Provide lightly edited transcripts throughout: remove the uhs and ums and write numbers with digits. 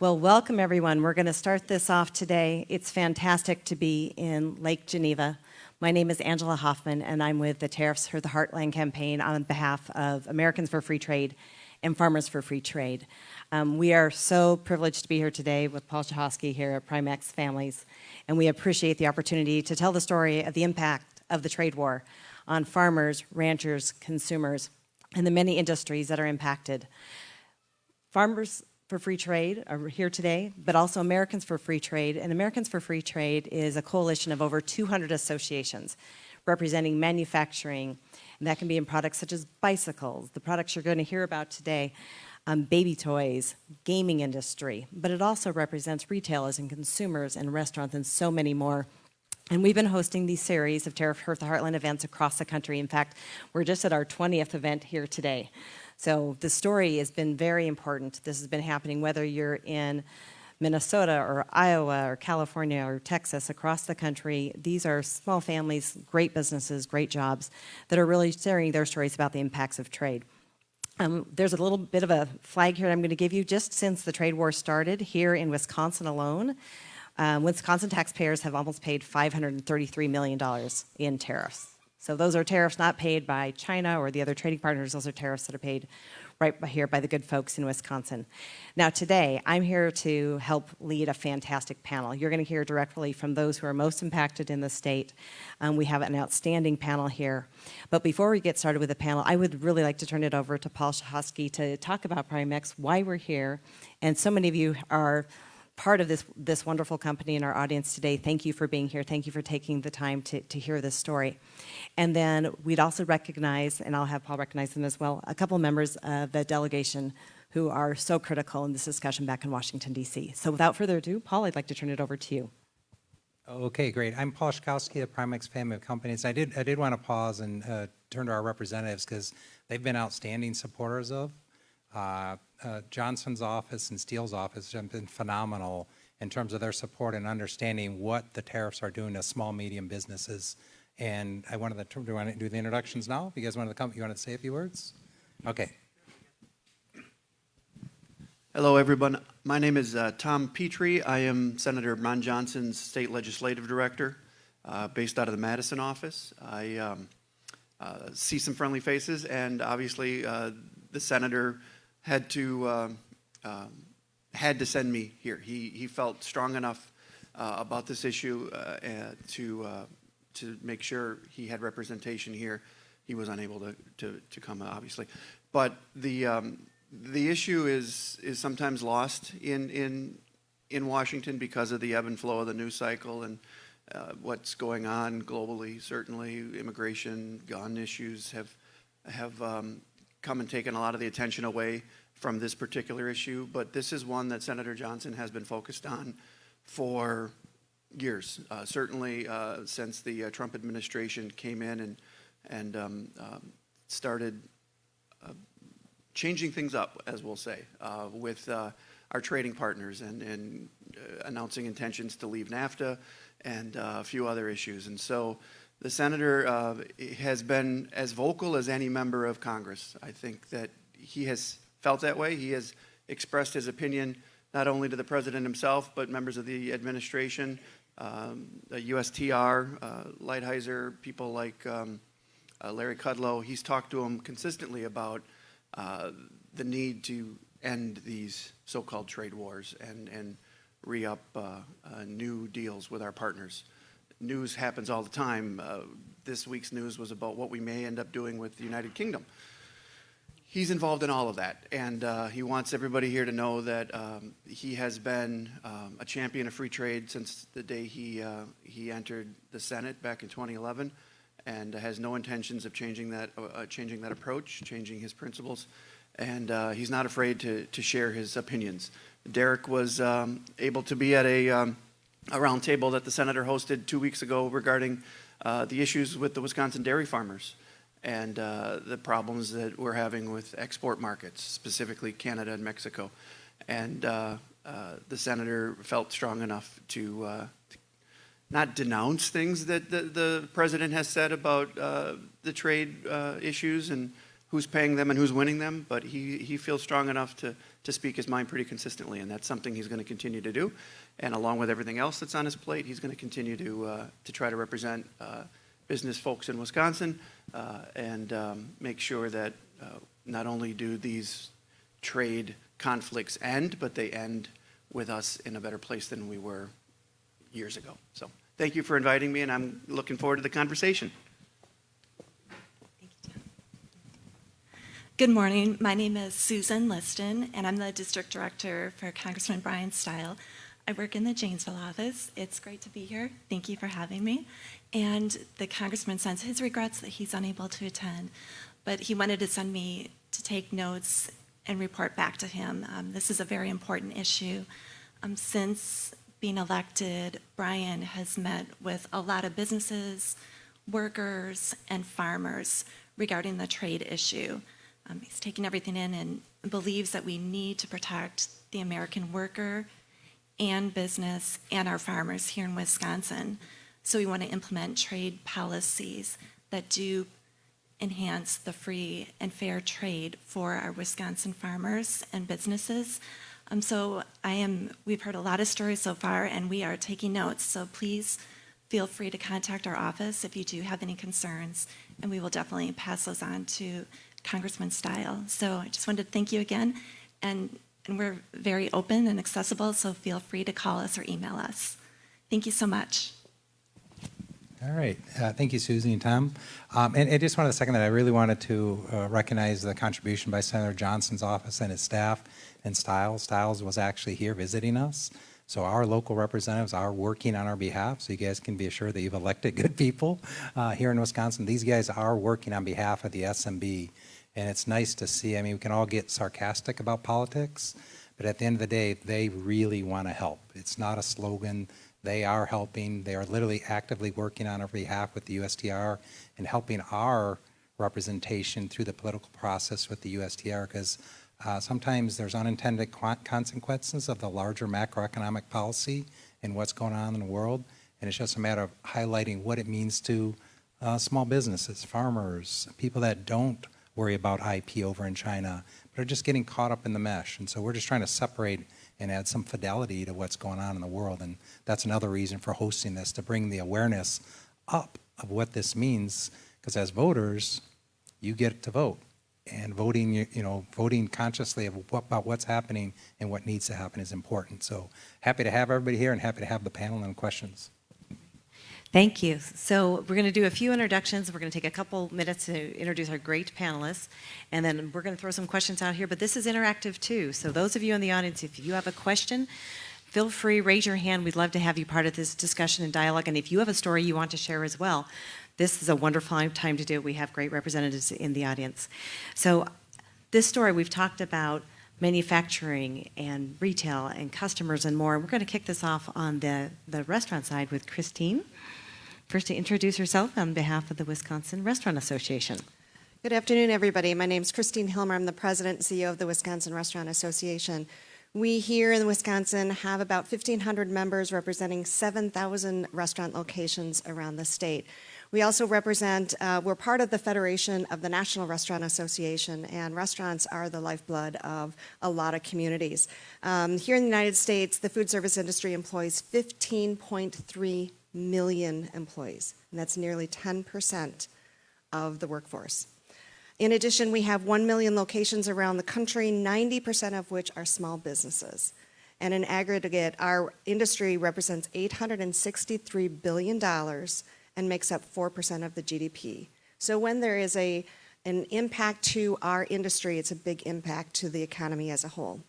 Well, welcome everyone. We're going to start this off today. It's fantastic to be in Lake Geneva. My name is Angela Hoffman, and I'm with the Tariffs for the Heartland campaign on behalf of Americans for Free Trade and Farmers for Free Trade. We are so privileged to be here today with Paul Shahosky here at Primex Families, and we appreciate the opportunity to tell the story of the impact of the trade war on farmers, ranchers, consumers, and the many industries that are impacted. Farmers for Free Trade are here today, but also Americans for Free Trade. And Americans for Free Trade is a coalition of over 200 associations representing manufacturing. And that can be in products such as bicycles, the products you're going to hear about today, baby toys, gaming industry. But it also represents retailers and consumers and restaurants and so many more. And we've been hosting these series of Tariffs for the Heartland events across the country. In fact, we're just at our 20th event here today. So the story has been very important. This has been happening whether you're in Minnesota or Iowa or California or Texas, across the country. These are small families, great businesses, great jobs that are really sharing their stories about the impacts of trade. There's a little bit of a flag here I'm going to give you. Just since the trade war started here in Wisconsin alone, Wisconsin taxpayers have almost paid $533 million in tariffs. So those are tariffs not paid by China or the other trading partners. Those are tariffs that are paid right here by the good folks in Wisconsin. Now today, I'm here to help lead a fantastic panel. You're going to hear directly from those who are most impacted in the state. We have an outstanding panel here. But before we get started with the panel, I would really like to turn it over to Paul Shahosky to talk about Primex, why we're here. And so many of you are part of this wonderful company in our audience today. Thank you for being here. Thank you for taking the time to hear this story. And then we'd also recognize, and I'll have Paul recognize them as well, a couple members of the delegation who are so critical in this discussion back in Washington, D.C. So without further ado, Paul, I'd like to turn it over to you. Okay, great. I'm Paul Shahosky of Primex Family of Companies. I did want to pause and turn to our representatives because they've been outstanding supporters of. Johnson's office and Steele's office have been phenomenal in terms of their support and understanding what the tariffs are doing to small, medium businesses. And I wanted to do the introductions now. If you guys want to come, you want to say a few words? Okay. Hello, everyone. My name is Tom Petrie. I am Senator Ron Johnson's state legislative director, based out of the Madison office. I see some friendly faces, and obviously the senator had to send me here. He felt strong enough about this issue to make sure he had representation here. He was unable to come, obviously, but the issue is sometimes lost in Washington because of the ebb and flow of the news cycle and what's going on globally. Certainly, immigration, gun issues have come and taken a lot of the attention away from this particular issue, but this is one that Senator Johnson has been focused on for years, certainly since the Trump administration came in and started changing things up, as we'll say, with our trading partners and announcing intentions to leave NAFTA and a few other issues. And so the senator has been as vocal as any member of Congress. I think that he has felt that way. He has expressed his opinion not only to the president himself, but members of the administration, USTR, Lighthizer, people like Larry Kudlow. He's talked to him consistently about the need to end these so-called trade wars and re-up new deals with our partners. News happens all the time. This week's news was about what we may end up doing with the United Kingdom. He's involved in all of that, and he wants everybody here to know that he has been a champion of free trade since the day he entered the Senate back in 2011, and has no intentions of changing that approach, changing his principles, and he's not afraid to share his opinions. Derek was able to be at a roundtable that the senator hosted 2 weeks ago regarding the issues with the Wisconsin dairy farmers and the problems that we're having with export markets, specifically Canada and Mexico. And the senator felt strong enough to not denounce things that the president has said about the trade issues and who's paying them and who's winning them, but he feels strong enough to speak his mind pretty consistently, and that's something he's going to continue to do. And along with everything else that's on his plate, he's going to continue to try to represent business folks in Wisconsin and make sure that not only do these trade conflicts end, but they end with us in a better place than we were years ago. So thank you for inviting me, and I'm looking forward to the conversation. Good morning. My name is Susan Liston, and I'm the District Director for Congressman Brian Stile. I work in the Janesville office. It's great to be here. Thank you for having me. And the Congressman sends his regrets that he's unable to attend, but he wanted to send me to take notes and report back to him. This is a very important issue. Since being elected, Brian has met with a lot of businesses, workers, and farmers regarding the trade issue. He's taken everything in and believes that we need to protect the American worker and business and our farmers here in Wisconsin. So we want to implement trade policies that do enhance the free and fair trade for our Wisconsin farmers and businesses. We've heard a lot of stories so far, and we are taking notes. So please feel free to contact our office if you do have any concerns, and we will definitely pass those on to Congressman Stile. So I just wanted to thank you again, and we're very open and accessible, so feel free to call us or email us. Thank you so much. All right. Thank you, Susie and Tom. And I just wanted to second that. I really wanted to recognize the contribution by Senator Johnson's office and his staff and Stiles. Stiles was actually here visiting us. So our local representatives are working on our behalf, so you guys can be assured that you've elected good people here in Wisconsin. These guys are working on behalf of the SMB, and it's nice to see. I mean, we can all get sarcastic about politics, but at the end of the day, they really want to help. It's not a slogan. They are helping. They are literally actively working on our behalf with the USTR and helping our representation through the political process with the USTR, because sometimes there's unintended consequences of the larger macroeconomic policy and what's going on in the world, and it's just a matter of highlighting what it means to small businesses, farmers, people that don't worry about IP over in China, but are just getting caught up in the mesh. And so we're just trying to separate and add some fidelity to what's going on in the world. And that's another reason for hosting this, to bring the awareness up of what this means, because as voters, you get to vote. And voting, voting consciously about what's happening and what needs to happen is important. So happy to have everybody here and happy to have the panel and questions. Thank you. So we're going to do a few introductions. We're going to take a couple minutes to introduce our great panelists, and then we're going to throw some questions out here. But this is interactive too. So those of you in the audience, if you have a question, feel free, raise your hand. We'd love to have you part of this discussion and dialogue. And if you have a story you want to share as well, this is a wonderful time to do it. We have great representatives in the audience. So this story, we've talked about manufacturing and retail and customers and more. We're going to kick this off on the restaurant side with Christine. First, to introduce herself on behalf of the Wisconsin Restaurant Association. Good afternoon, everybody. My name is Christine Hilmer. I'm the president and CEO of the Wisconsin Restaurant Association. We here in Wisconsin have about 1,500 members representing 7,000 restaurant locations around the state. We also represent, we're part of the Federation of the National Restaurant Association, and restaurants are the lifeblood of a lot of communities. Here in the United States, the food service industry employs 15.3 million employees, and that's nearly 10% of the workforce. In addition, we have 1 million locations around the country, 90% of which are small businesses. And in aggregate, our industry represents $863 billion and makes up 4% of the GDP. So when there is an impact to our industry, it's a big impact to the economy as a whole.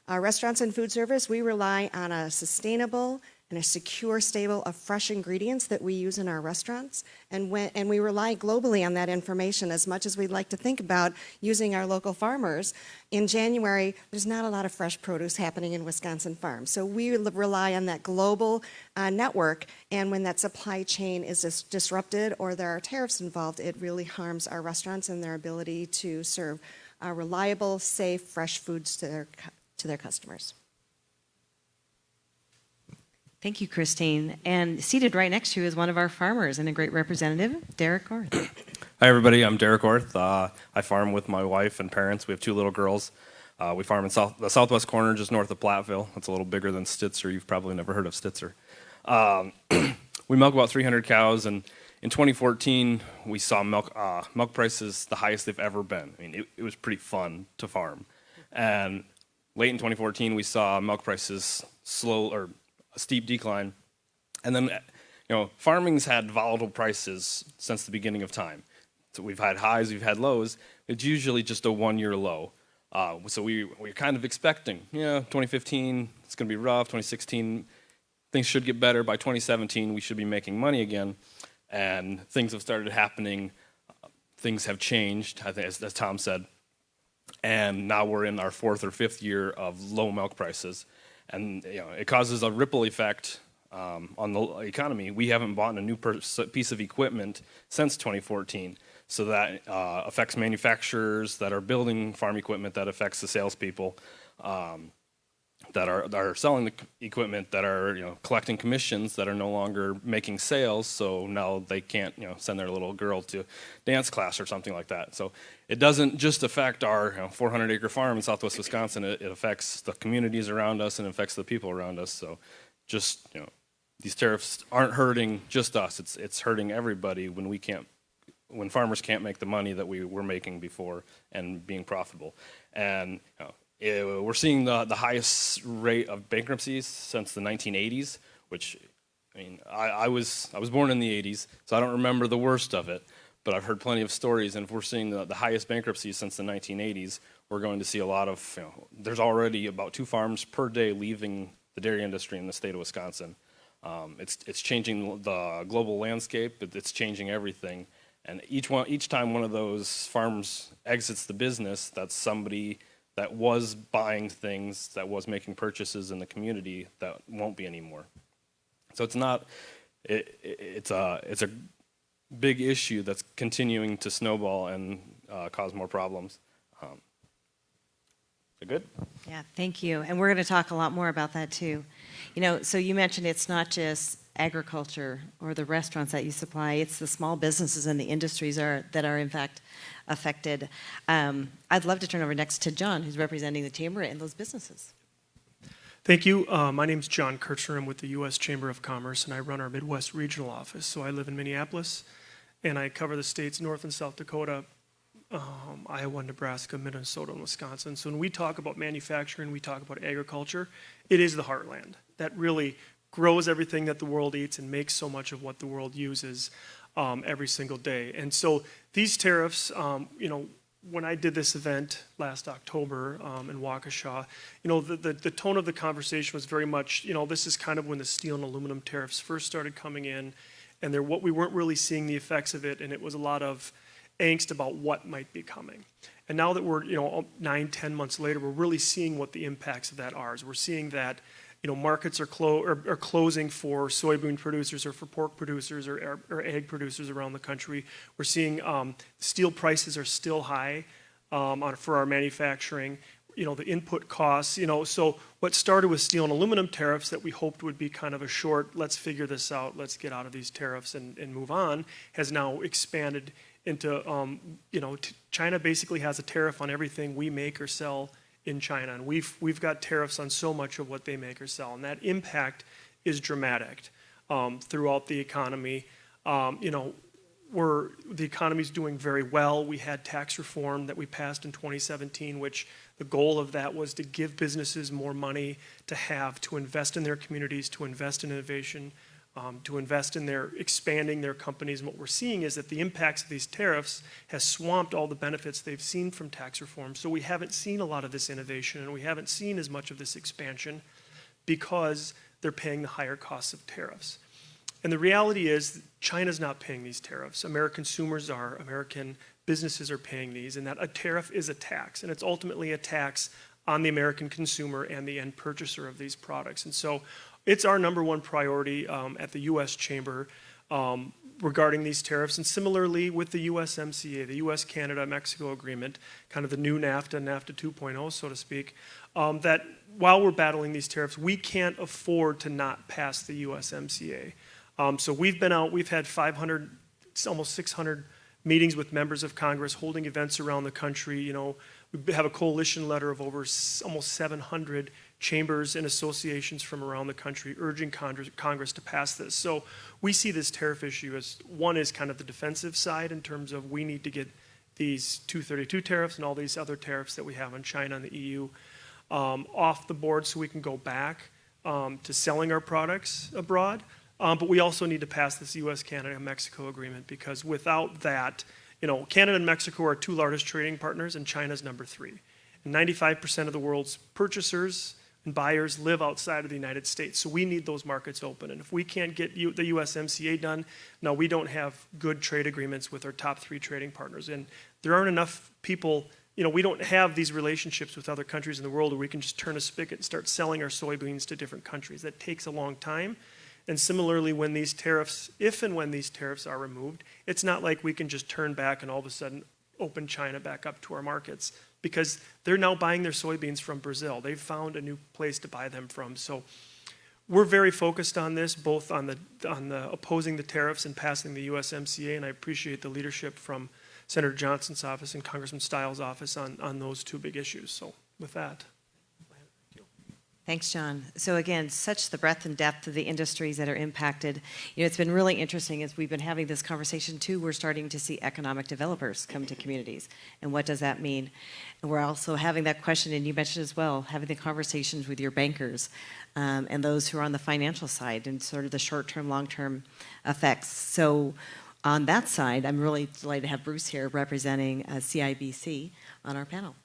Our restaurants and food service, we rely on a sustainable and a secure stable of fresh ingredients that we use in our restaurants. And we rely globally on that information as much as we'd like to think about using our local farmers. In January, there's not a lot of fresh produce happening in Wisconsin farms. So we rely on that global network, and when that supply chain is disrupted or there are tariffs involved, it really harms our restaurants and their ability to serve reliable, safe, fresh foods to their customers. Thank you, Christine. And seated right next to you is one of our farmers and a great representative, Derek Orth. Hi, everybody. I'm Derek Orth. I farm with my wife and parents. We have 2 little girls. We farm in the southwest corner, just north of Platteville. It's a little bigger than Stitzer. You've probably never heard of Stitzer. We milk about 300 cows, and in 2014, we saw milk prices the highest they've ever been. I mean, it was pretty fun to farm. And late in 2014, we saw milk prices a steep decline. And then, farming's had volatile prices since the beginning of time. So we've had highs, we've had lows. It's usually just a 1-year low. So we're kind of expecting, 2015, it's going to be rough. 2016, things should get better. By 2017, we should be making money again. And things have started happening. Things have changed, I think, as Tom said. And now we're in our 4th or 5th year of low milk prices. And it causes a ripple effect on the economy. We haven't bought a new piece of equipment since 2014. So that affects manufacturers that are building farm equipment, that affects the salespeople that are selling the equipment, that are collecting commissions, that are no longer making sales. So now they can't send their little girl to dance class or something like that. So it doesn't just affect our 400-acre farm in southwest Wisconsin. It affects the communities around us and affects the people around us. So just these tariffs aren't hurting just us. It's hurting everybody when farmers can't make the money that we were making before and being profitable. And we're seeing the highest rate of bankruptcies since the 1980s, which, I mean, I was born in the 80s, so I don't remember the worst of it, but I've heard plenty of stories, and if we're seeing the highest bankruptcies since the 1980s, we're going to see a lot of, there's already about 2 farms per day leaving the dairy industry in the state of Wisconsin. It's changing the global landscape, it's changing everything. And each time one of those farms exits the business, that's somebody that was buying things, that was making purchases in the community that won't be anymore. So it's a big issue that's continuing to snowball and cause more problems. So good? Yeah, thank you. And we're going to talk a lot more about that too. So you mentioned it's not just agriculture or the restaurants that you supply, it's the small businesses and the industries that are in fact affected. I'd love to turn over next to John, who's representing the chamber and those businesses. Thank you. My name is John Kirchner. I'm with the U.S. Chamber of Commerce, and I run our Midwest Regional Office. So I live in Minneapolis, and I cover the states North and South Dakota, Iowa, Nebraska, Minnesota, and Wisconsin. So when we talk about manufacturing, we talk about agriculture, it is the heartland that really grows everything that the world eats and makes so much of what the world uses every single day. And so these tariffs, when I did this event last October in Waukesha, the tone of the conversation was very much, this is kind of when the steel and aluminum tariffs first started coming in, and we weren't really seeing the effects of it, and it was a lot of angst about what might be coming. And now that we're 9-10 months later, we're really seeing what the impacts of that are. We're seeing that markets are closing for soybean producers or for pork producers or egg producers around the country. We're seeing steel prices are still high for our manufacturing. The input costs. So what started with steel and aluminum tariffs that we hoped would be kind of a short, let's figure this out, let's get out of these tariffs and move on, has now expanded into, China basically has a tariff on everything we make or sell in China, and we've got tariffs on so much of what they make or sell, and that impact is dramatic throughout the economy. The economy's doing very well. We had tax reform that we passed in 2017, which the goal of that was to give businesses more money to invest in their communities, to invest in innovation, to invest in expanding their companies. And what we're seeing is that the impacts of these tariffs has swamped all the benefits they've seen from tax reform. So we haven't seen a lot of this innovation, and we haven't seen as much of this expansion because they're paying the higher costs of tariffs. And the reality is China's not paying these tariffs. American consumers are, American businesses are paying these, and that a tariff is a tax, and it's ultimately a tax on the American consumer and the end purchaser of these products. And so it's our number one priority at the U.S. Chamber regarding these tariffs, and similarly with the USMCA, the U.S.-Canada-Mexico agreement, kind of the new NAFTA, NAFTA 2.0, so to speak, that while we're battling these tariffs, we can't afford to not pass the USMCA. So we've been out, we've had 500, almost 600 meetings with members of Congress, holding events around the country. We have a coalition letter of over almost 700 chambers and associations from around the country urging Congress to pass this. So we see this tariff issue as one is kind of the defensive side in terms of we need to get these 232 tariffs and all these other tariffs that we have on China and the EU off the board so we can go back to selling our products abroad. But we also need to pass this U.S., Canada, and Mexico agreement because without that, Canada and Mexico are 2 largest trading partners and China's number 3. And 95% of the world's purchasers and buyers live outside of the United States. So we need those markets open. And if we can't get the USMCA done, now we don't have good trade agreements with our top 3 trading partners. And there aren't enough people, we don't have these relationships with other countries in the world where we can just turn a spigot and start selling our soybeans to different countries. That takes a long time. And similarly, when these tariffs, if and when these tariffs are removed, it's not like we can just turn back and all of a sudden open China back up to our markets because they're now buying their soybeans from Brazil. They've found a new place to buy them from. So we're very focused on this, both on the opposing the tariffs and passing the USMCA, and I appreciate the leadership from Senator Johnson's office and Congressman Stiles' office on those 2 big issues. So with that. Thanks, John. So again, such the breadth and depth of the industries that are impacted. It's been really interesting as we've been having this conversation too, we're starting to see economic developers come to communities. And what does that mean? And we're also having that question, and you mentioned as well, having the conversations with your bankers and those who are on the financial side and sort of the short-term, long-term effects. So on that side, I'm really delighted to have Bruce here representing CIBC on our panel.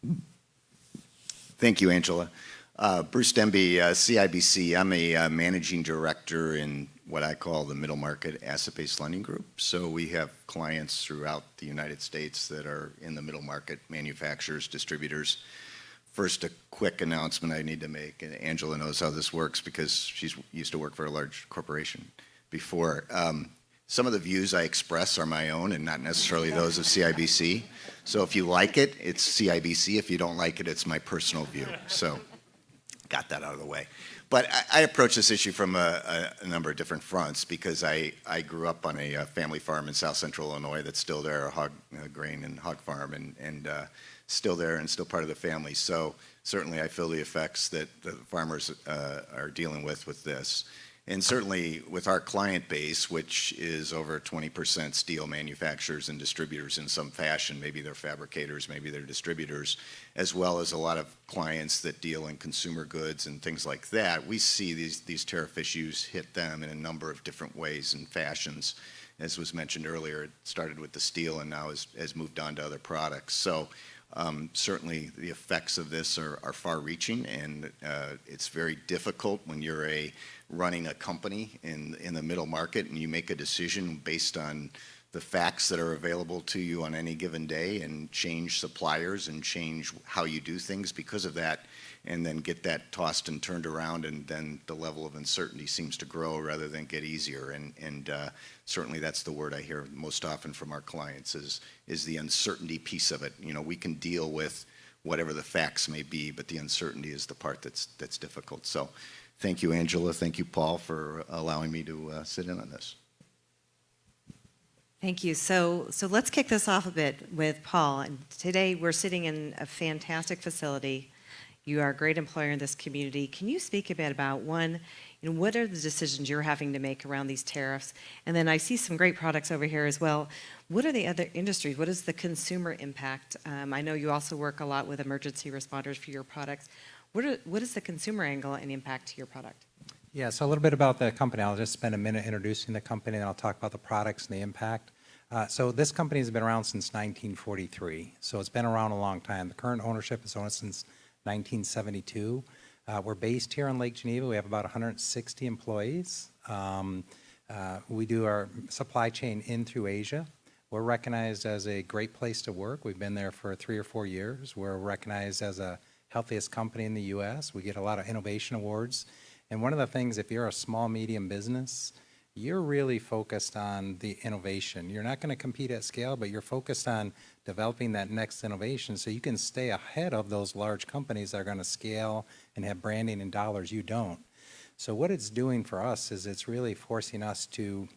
Thank you, Angela. Bruce Demby, CIBC. I'm a managing director in what I call the middle market asset-based lending group. So we have clients throughout the United States that are in the middle market, manufacturers, distributors. First, a quick announcement I need to make, and Angela knows how this works because she's used to work for a large corporation before. Some of the views I express are my own and not necessarily those of CIBC. So if you like it, it's CIBC. If you don't like it, it's my personal view. So got that out of the way. But I approach this issue from a number of different fronts because I grew up on a family farm in south central Illinois that's still there, a hog grain and hog farm, and still there and still part of the family. So certainly I feel the effects that the farmers are dealing with this. And certainly with our client base, which is over 20% steel manufacturers and distributors in some fashion, maybe they're fabricators, maybe they're distributors, as well as a lot of clients that deal in consumer goods and things like that, we see these tariff issues hit them in a number of different ways and fashions. As was mentioned earlier, it started with the steel and now has moved on to other products. So certainly the effects of this are far-reaching, and it's very difficult when you're running a company in the middle market and you make a decision based on the facts that are available to you on any given day and change suppliers and change how you do things because of that, and then get that tossed and turned around, and then the level of uncertainty seems to grow rather than get easier. And certainly that's the word I hear most often from our clients is the uncertainty piece of it. We can deal with whatever the facts may be, but the uncertainty is the part that's difficult. So thank you, Angela. Thank you, Paul, for allowing me to sit in on this. Thank you. So let's kick this off a bit with Paul. And today we're sitting in a fantastic facility. You are a great employer in this community. Can you speak a bit about, one, what are the decisions you're having to make around these tariffs? And then I see some great products over here as well. What are the other industries? What is the consumer impact? I know you also work a lot with emergency responders for your products. What is the consumer angle and impact to your product? Yeah, so a little bit about the company. I'll just spend a minute introducing the company, and I'll talk about the products and the impact. So this company has been around since 1943, so it's been around a long time. The current ownership has owned it since 1972. We're based here in Lake Geneva. We have about 160 employees. We do our supply chain in through Asia. We're recognized as a great place to work. We've been there for 3 or 4 years. We're recognized as a healthiest company in the U.S. We get a lot of innovation awards. And one of the things, if you're a small, medium business, you're really focused on the innovation. You're not going to compete at scale, but you're focused on developing that next innovation so you can stay ahead of those large companies that are going to scale and have branding and dollars you don't. So what it's doing for us is it's really forcing us to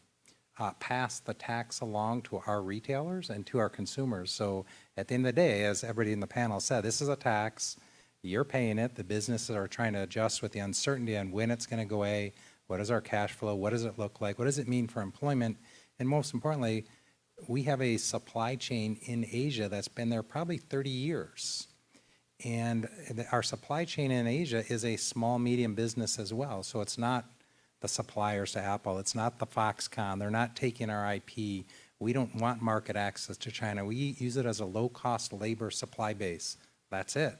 pass the tax along to our retailers and to our consumers. So at the end of the day, as everybody in the panel said, this is a tax. You're paying it. The businesses are trying to adjust with the uncertainty on when it's going to go away. What is our cash flow? What does it look like? What does it mean for employment? And most importantly, we have a supply chain in Asia that's been there probably 30 years. And our supply chain in Asia is a small, medium business as well. So it's not the suppliers to Apple. It's not the Foxconn. They're not taking our IP. We don't want market access to China. We use it as a low-cost labor supply base. That's it.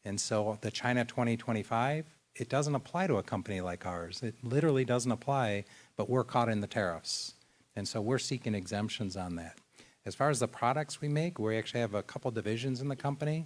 And so the China 2025, it doesn't apply to a company like ours. It literally doesn't apply, but we're caught in the tariffs. And so we're seeking exemptions on that. As far as the products we make, we actually have a couple divisions in the company.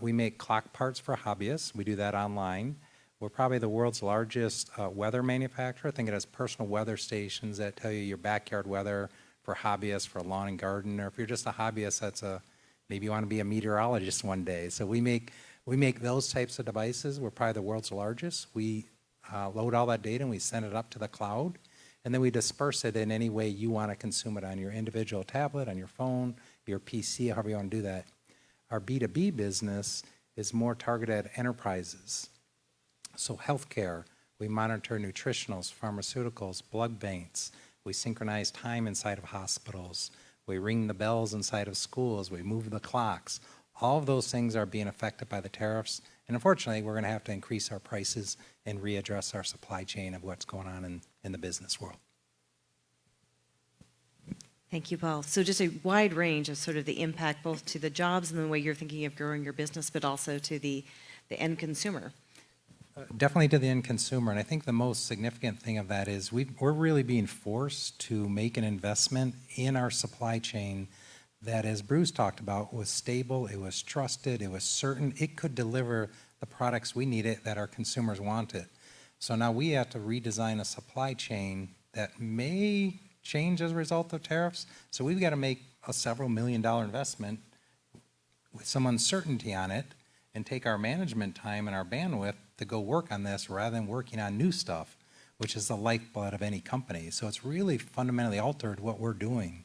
We make clock parts for hobbyists. We do that online. We're probably the world's largest weather manufacturer. Think it as personal weather stations that tell you your backyard weather for hobbyists, for lawn and garden, or if you're just a hobbyist, maybe you want to be a meteorologist one day. So we make those types of devices. We're probably the world's largest. We load all that data and we send it up to the cloud, and then we disperse it in any way you want to consume it, on your individual tablet, on your phone, your PC, however you want to do that. Our B2B business is more targeted at enterprises. So healthcare, we monitor nutritionals, pharmaceuticals, blood banks. We synchronize time inside of hospitals. We ring the bells inside of schools. We move the clocks. All of those things are being affected by the tariffs. And unfortunately, we're going to have to increase our prices and readdress our supply chain of what's going on in the business world. Thank you, Paul. So just a wide range of sort of the impact both to the jobs and the way you're thinking of growing your business, but also to the end consumer. Definitely to the end consumer. And I think the most significant thing of that is we're really being forced to make an investment in our supply chain that, as Bruce talked about, was stable, it was trusted, it was certain, it could deliver the products we needed that our consumers wanted. So now we have to redesign a supply chain that may change as a result of tariffs. So we've got to make a several $million investment with some uncertainty on it and take our management time and our bandwidth to go work on this rather than working on new stuff, which is the lifeblood of any company. So it's really fundamentally altered what we're doing.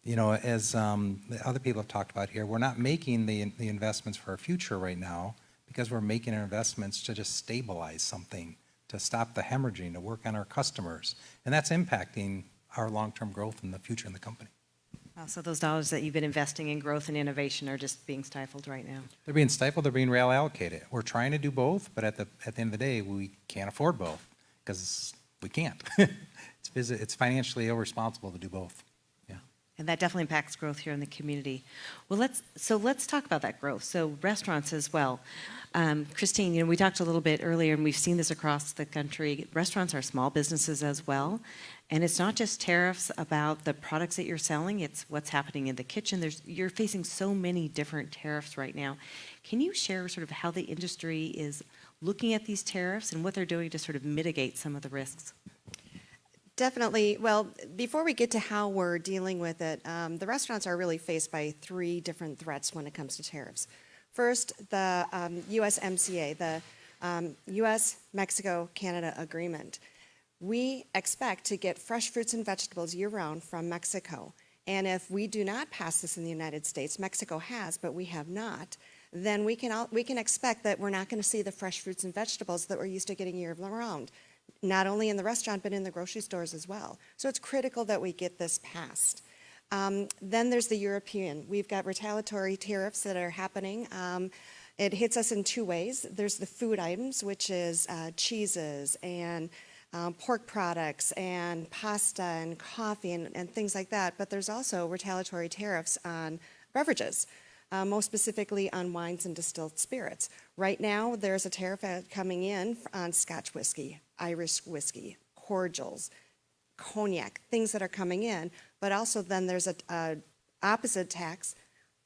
You know, as the other people have talked about here, we're not making the investments for our future right now because we're making our investments to just stabilize something, to stop the hemorrhaging, to work on our customers. And that's impacting our long-term growth in the future in the company. Wow, so those dollars that you've been investing in growth and innovation are just being stifled right now. They're being stifled, they're being reallocated. We're trying to do both, but at the end of the day, we can't afford both because we can't. It's financially irresponsible to do both. Yeah. And that definitely impacts growth here in the community. Well, let's talk about that growth. So restaurants as well. Christine, you know, we talked a little bit earlier, and we've seen this across the country. Restaurants are small businesses as well. And it's not just tariffs about the products that you're selling, it's what's happening in the kitchen. You're facing so many different tariffs right now. Can you share sort of how the industry is looking at these tariffs and what they're doing to sort of mitigate some of the risks? Definitely. Well, before we get to how we're dealing with it, the restaurants are really faced by three different threats when it comes to tariffs. First, the USMCA, the U.S.-Mexico-Canada agreement. We expect to get fresh fruits and vegetables year-round from Mexico. And if we do not pass this in the United States, Mexico has, but we have not, then we can expect that we're not going to see the fresh fruits and vegetables that we're used to getting year-round, not only in the restaurant, but in the grocery stores as well. So it's critical that we get this passed. Then there's the European. We've got retaliatory tariffs that are happening. It hits us in two ways. There's the food items, which is cheeses and pork products and pasta and coffee and things like that. But there's also retaliatory tariffs on beverages, most specifically on wines and distilled spirits. Right now, there's a tariff coming in on Scotch whiskey, Irish whiskey, cordials, cognac, things that are coming in. But also then there's a opposite tax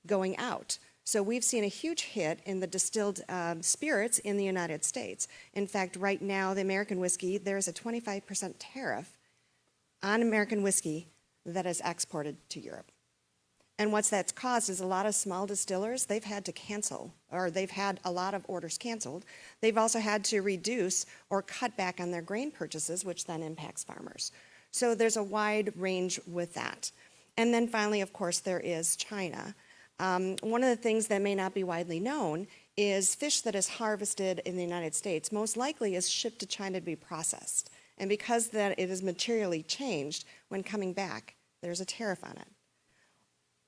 going out. So we've seen a huge hit in the distilled spirits in the United States. In fact, right now, the American whiskey, there's a 25% tariff on American whiskey that is exported to Europe. And what that's caused is a lot of small distillers, they've had to cancel, or they've had a lot of orders canceled. They've also had to reduce or cut back on their grain purchases, which then impacts farmers. So there's a wide range with that. And then finally, of course, there is China. One of the things that may not be widely known is fish that is harvested in the United States most likely is shipped to China to be processed. And because that it is materially changed, when coming back, there's a tariff on it.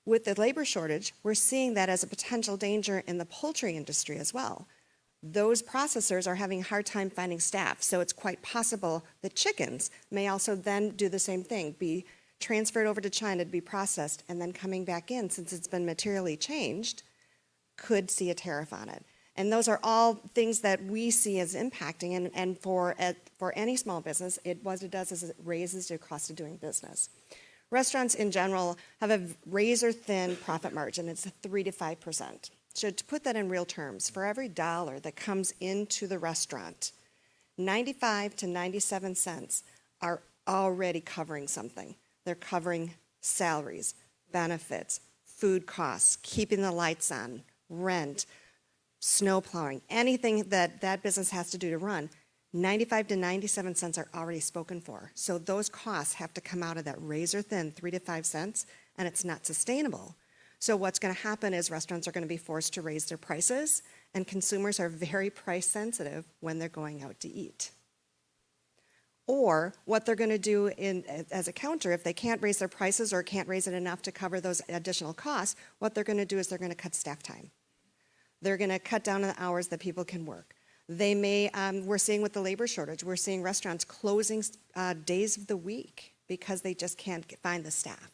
With the labor shortage, we're seeing that as a potential danger in the poultry industry as well. Those processors are having a hard time finding staff, so it's quite possible that chickens may also then do the same thing, be transferred over to China to be processed, and then coming back in, since it's been materially changed, could see a tariff on it. And those are all things that we see as impacting, and for any small business, what it does is it raises your cost of doing business. Restaurants in general have a razor-thin profit margin. It's 3 to 5%. So to put that in real terms, for every dollar that comes into the restaurant, 95 to 97 cents are already covering something. They're covering salaries, benefits, food costs, keeping the lights on, rent, snow plowing, anything that that business has to do to run. 95 to 97 cents are already spoken for. So those costs have to come out of that razor-thin 3 to 5 cents, and it's not sustainable. So what's going to happen is restaurants are going to be forced to raise their prices, and consumers are very price sensitive when they're going out to eat. Or what they're going to do as a counter, if they can't raise their prices or can't raise it enough to cover those additional costs, what they're going to do is they're going to cut staff time. They're going to cut down on the hours that people can work. They may, we're seeing with the labor shortage, we're seeing restaurants closing days of the week because they just can't find the staff.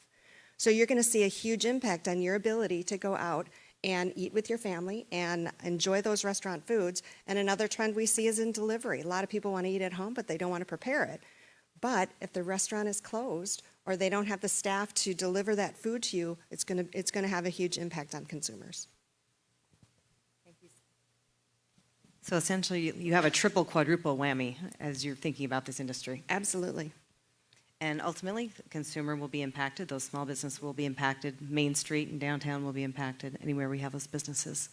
So you're going to see a huge impact on your ability to go out and eat with your family and enjoy those restaurant foods. And another trend we see is in delivery. A lot of people want to eat at home, but they don't want to prepare it. But if the restaurant is closed or they don't have the staff to deliver that food to you, it's going to have a huge impact on consumers. So essentially, you have a triple, quadruple whammy as you're thinking about this industry. Absolutely. And ultimately, the consumer will be impacted. Those small businesses will be impacted. Main Street and downtown will be impacted. Anywhere we have those businesses.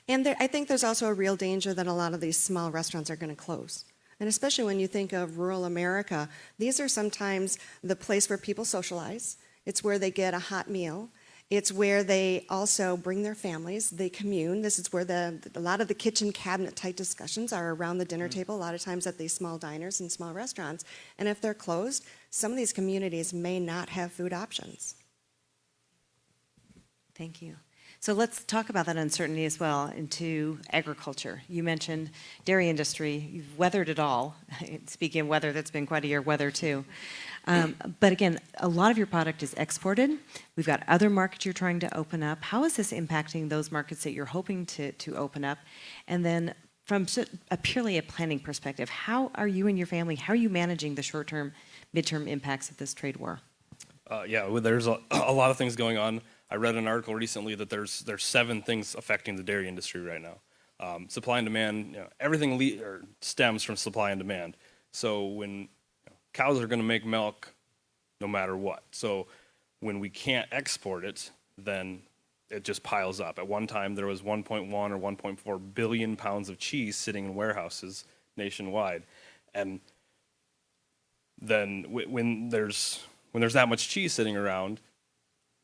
And I think there's also a real danger that a lot of these small restaurants are going to close. And especially when you think of rural America, these are sometimes the place where people socialize. It's where they get a hot meal. It's where they also bring their families, they commune. This is where a lot of the kitchen cabinet type discussions are around the dinner table, a lot of times at these small diners and small restaurants. And if they're closed, some of these communities may not have food options. Thank you. So let's talk about that uncertainty as well into agriculture. You mentioned dairy industry. You've weathered it all. Speaking of weather, that's been quite a year of weather too. But again, a lot of your product is exported. We've got other markets you're trying to open up. How is this impacting those markets that you're hoping to open up? And then from purely a planning perspective, how are you and your family, how are you managing the short-term, mid-term impacts of this trade war? Well, there's a lot of things going on. I read an article recently that there's 7 things affecting the dairy industry right now. Supply and demand, everything stems from supply and demand. So when cows are going to make milk no matter what. So when we can't export it, then it just piles up. At one time, there was 1.1 or 1.4 billion pounds of cheese sitting in warehouses nationwide. And then when there's that much cheese sitting around,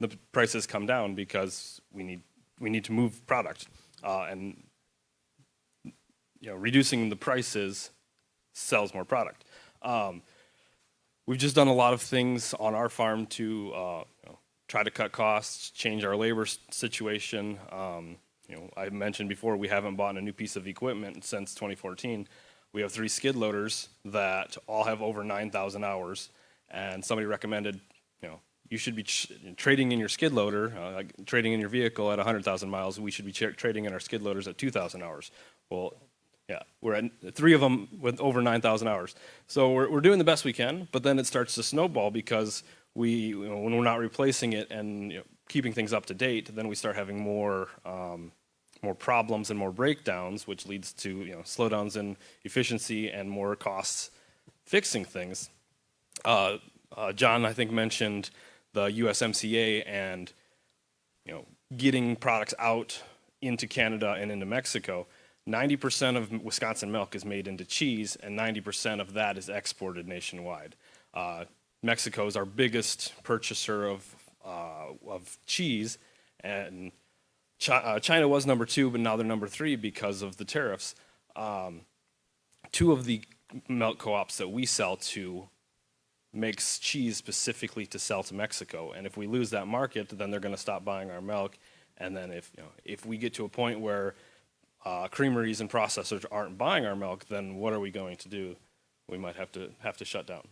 the prices come down because we need to move product, and reducing the prices sells more product. We've just done a lot of things on our farm to try to cut costs, change our labor situation. I mentioned before we haven't bought a new piece of equipment since 2014. We have 3 skid loaders that all have over 9,000 hours, and somebody recommended, you should be trading in your skid loader, trading in your vehicle at 100,000 miles. We should be trading in our skid loaders at 2,000 hours. Well, yeah, we're at 3 of them with over 9,000 hours. So we're doing the best we can, but then it starts to snowball because when we're not replacing it and keeping things up to date, then we start having more problems and more breakdowns, which leads to slowdowns in efficiency and more costs fixing things. John, I think, mentioned the USMCA and getting products out into Canada and into Mexico. 90% of Wisconsin milk is made into cheese, and 90% of that is exported nationwide. Mexico is our biggest purchaser of cheese, and China was number 2, but now they're number 3 because of the tariffs. 2 of the milk co-ops that we sell to makes cheese specifically to sell to Mexico, and if we lose that market, then they're going to stop buying our milk. And then if we get to a point where creameries and processors aren't buying our milk, then what are we going to do? We might have to shut down.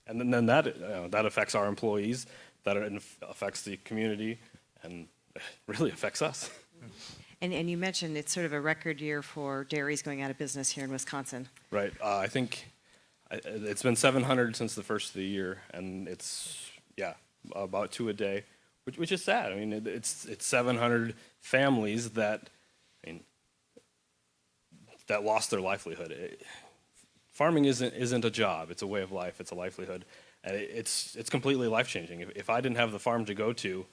And then that affects our employees, that affects the community, and really affects us. And you mentioned it's sort of a record year for dairies going out of business here in Wisconsin. Right. I think it's been 700 since the first of the year, and it's about 2 a day, which is sad. I mean, it's 700 families that lost their livelihood. Farming isn't a job; it's a way of life. It's a livelihood, and it's completely life changing. If I didn't have the farm to go to,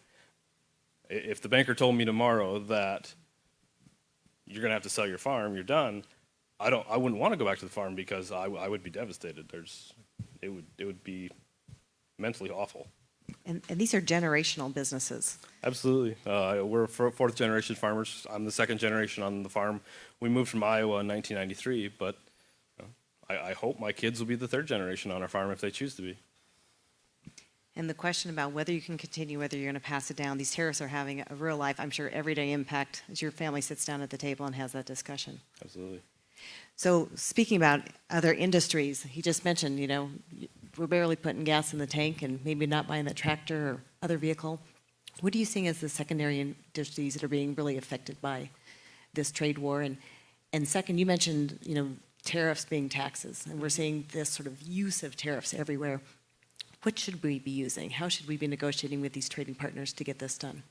if the banker told me tomorrow that you're going to have to sell your farm, you're done, I wouldn't want to go back to the farm because I would be devastated. It would be mentally awful. And these are generational businesses. Absolutely. We're 4th generation farmers. I'm the 2nd generation on the farm. We moved from Iowa in 1993, but I hope my kids will be the 3rd generation on our farm if they choose to be. And the question about whether you can continue, whether you're going to pass it down, these tariffs are having a real life, I'm sure, everyday impact as your family sits down at the table and has that discussion. Absolutely. So speaking about other industries, he just mentioned, we're barely putting gas in the tank and maybe not buying that tractor or other vehicle. What are you seeing as the secondary industries that are being really affected by this trade war? And second, you mentioned, tariffs being taxes, and we're seeing this sort of use of tariffs everywhere. What should we be using? How should we be negotiating with these trading partners to get this done?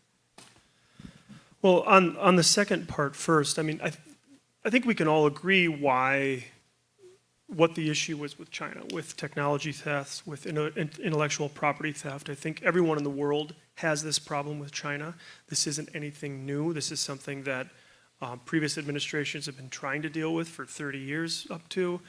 Well, on the second part first, I mean, I think we can all agree what the issue was with China, with technology thefts, with intellectual property theft. I think everyone in the world has this problem with China. This isn't anything new. This is something that previous administrations have been trying to deal with for 30 years up to,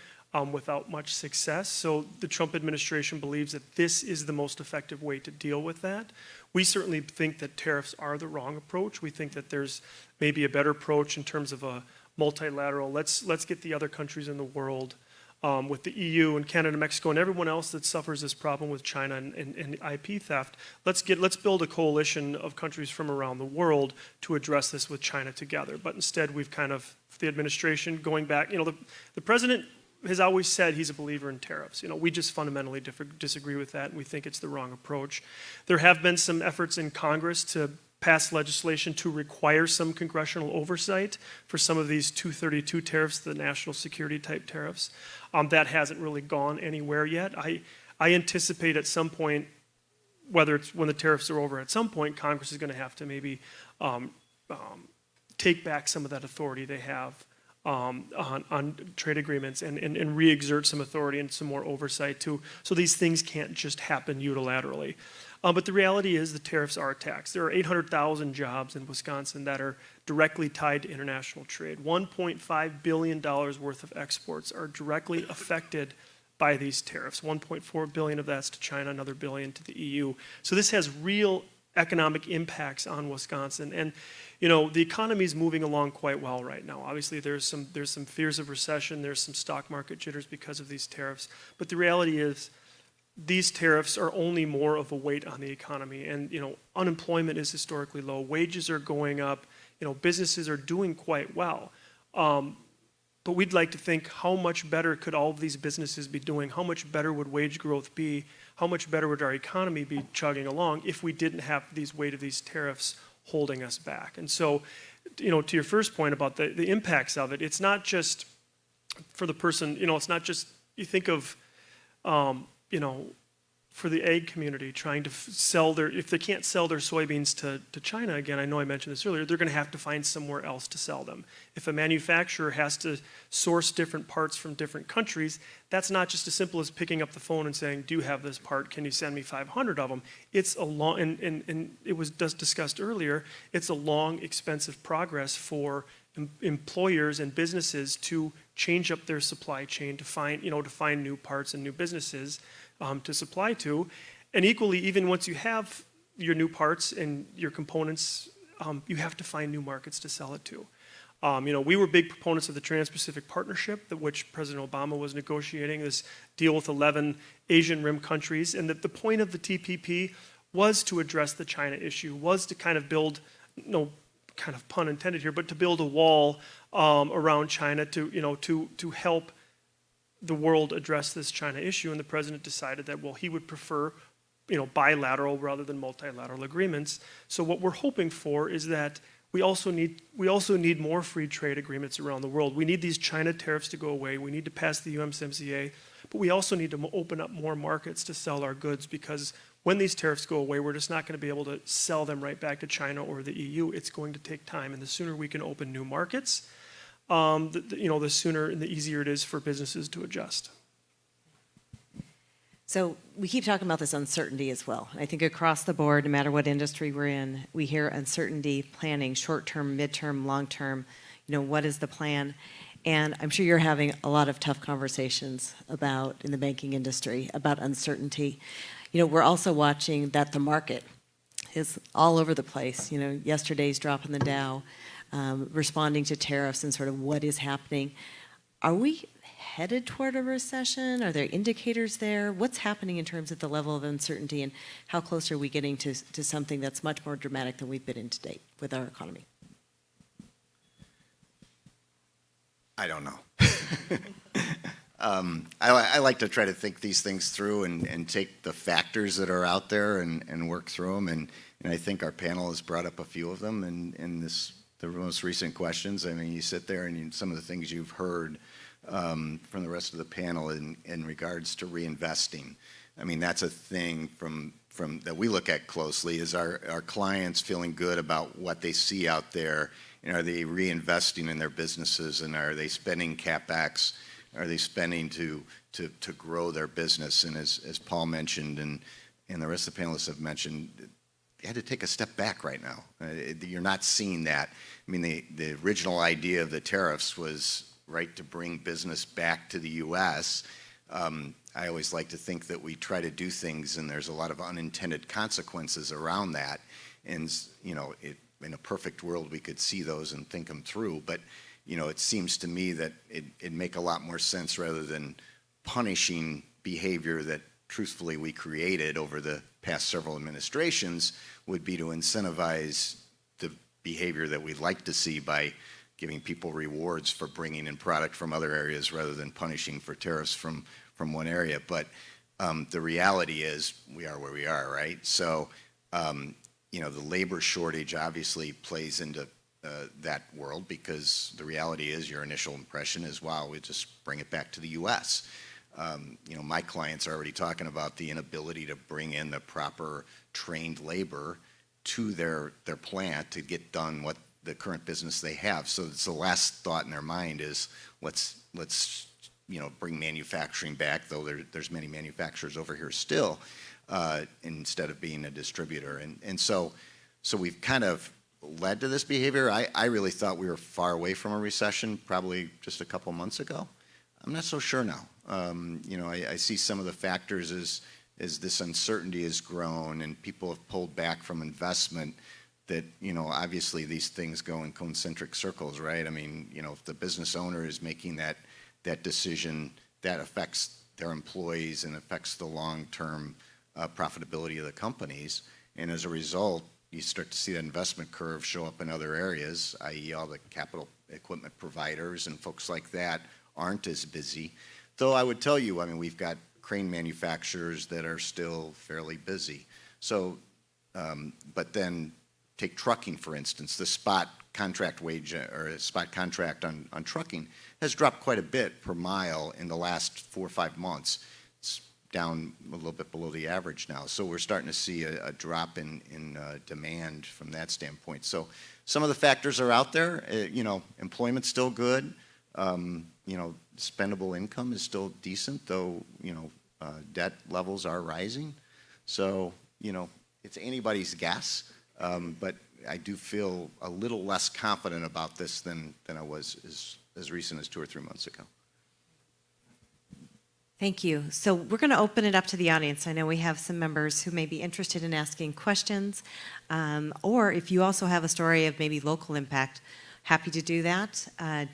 without much success. So the Trump administration believes that this is the most effective way to deal with that. We certainly think that tariffs are the wrong approach. We think that there's maybe a better approach in terms of a multilateral. Let's get the other countries in the world, with the EU and Canada, Mexico, and everyone else that suffers this problem with China and IP theft. Let's build a coalition of countries from around the world to address this with China together. But instead, we've the administration going back. The president has always said he's a believer in tariffs. We just fundamentally disagree with that, and we think it's the wrong approach. There have been some efforts in Congress to pass legislation to require some congressional oversight for some of these 232 tariffs, the national security type tariffs. That hasn't really gone anywhere yet. I anticipate at some point, whether it's when the tariffs are over, at some point Congress is going to have to maybe take back some of that authority they have on trade agreements and re-exert some authority and some more oversight too. So these things can't just happen unilaterally. But the reality is the tariffs are a tax. There are 800,000 jobs in Wisconsin that are directly tied to international trade. $1.5 billion worth of exports are directly affected by these tariffs. 1.4 billion of that's to China, another billion to the EU. So this has real economic impacts on Wisconsin. And the economy is moving along quite well right now. Obviously, there's some fears of recession. There's some stock market jitters because of these tariffs. But the reality is, these tariffs are only more of a weight on the economy, and unemployment is historically low. Wages are going up. Businesses are doing quite well. But we'd like to think, how much better could all of these businesses be doing? How much better would wage growth be? How much better would our economy be chugging along if we didn't have these weight of these tariffs holding us back? And so, to your first point about the impacts of it, it's not just for the person. It's not just, you think of for the egg community trying to sell if they can't sell their soybeans to China, again, I know I mentioned this earlier, they're going to have to find somewhere else to sell them. If a manufacturer has to source different parts from different countries, that's not just as simple as picking up the phone and saying, do you have this part? Can you send me 500 of them? It's a long, and it was just discussed earlier, it's a long, expensive progress for employers and businesses to change up their supply chain to find, to find new parts and new businesses to supply to. And equally, even once you have your new parts and your components, you have to find new markets to sell it to. We were big proponents of the Trans-Pacific Partnership, which President Obama was negotiating, this deal with 11 Asian Rim countries, and that the point of the TPP was to address the China issue, was to kind of build, no kind of pun intended here, but to build a wall around China to help the world address this China issue. And the president decided that, well, he would prefer bilateral rather than multilateral agreements. So what we're hoping for is that we also need more free trade agreements around the world. We need these China tariffs to go away. We need to pass the USMCA, but we also need to open up more markets to sell our goods, because when these tariffs go away, we're just not going to be able to sell them right back to China or the EU. It's going to take time, and the sooner we can open new markets, the sooner and the easier it is for businesses to adjust. So we keep talking about this uncertainty as well. I think across the board, no matter what industry we're in, we hear uncertainty, planning, short-term, mid-term, long-term, what is the plan? And I'm sure you're having a lot of tough conversations in the banking industry about uncertainty. We're also watching that the market is all over the place. Yesterday's drop in the Dow, responding to tariffs and sort of what is happening. Are we headed toward a recession? Are there indicators there? What's happening in terms of the level of uncertainty, and how close are we getting to something that's much more dramatic than we've been in to date with our economy? I don't know. I like to try to think these things through and take the factors that are out there and work through them. And I think our panel has brought up a few of them in the most recent questions. I mean, you sit there and some of the things you've heard from the rest of the panel in regards to reinvesting. I mean, that's a thing from that we look at closely. Is our clients feeling good about what they see out there? And are they reinvesting in their businesses? And are they spending CapEx? Are they spending to grow their business? And as Paul mentioned, and the rest of the panelists have mentioned, you had to take a step back right now. You're not seeing that. I mean, the original idea of the tariffs was to bring business back to the U.S. I always like to think that we try to do things, and there's a lot of unintended consequences around that. And in a perfect world, we could see those and think them through. But it seems to me that it'd make a lot more sense, rather than punishing behavior that truthfully we created over the past several administrations, would be to incentivize the behavior that we'd like to see by giving people rewards for bringing in product from other areas, rather than punishing for tariffs from one area. But the reality is we are where we are, right? So, the labor shortage obviously plays into that world, because the reality is your initial impression is, wow, we just bring it back to the U.S. My clients are already talking about the inability to bring in the proper trained labor to their plant to get done what the current business they have. So it's the last thought in their mind is let's bring manufacturing back, though there's many manufacturers over here still, instead of being a distributor. And so we've kind of led to this behavior. I really thought we were far away from a recession probably just a couple months ago. I'm not so sure now. I see some of the factors as this uncertainty has grown and people have pulled back from investment, that, obviously these things go in concentric circles, right? I mean, if the business owner is making that decision, that affects their employees and affects the long-term profitability of the companies. And as a result, you start to see that investment curve show up in other areas, i.e. all the capital equipment providers and folks like that aren't as busy. Though I would tell you, I mean, we've got crane manufacturers that are still fairly busy. So, but then take trucking, for instance. The spot contract wage or spot contract on trucking has dropped quite a bit per mile in the last 4 or 5 months. It's down a little bit below the average now. So we're starting to see a drop in demand from that standpoint. So some of the factors are out there. Employment's still good. Spendable income is still decent, though, debt levels are rising. So, it's anybody's guess. But I do feel a little less confident about this than I was as recent as 2 or 3 months ago. Thank you. So we're going to open it up to the audience. I know we have some members who may be interested in asking questions, or if you also have a story of maybe local impact, happy to do that.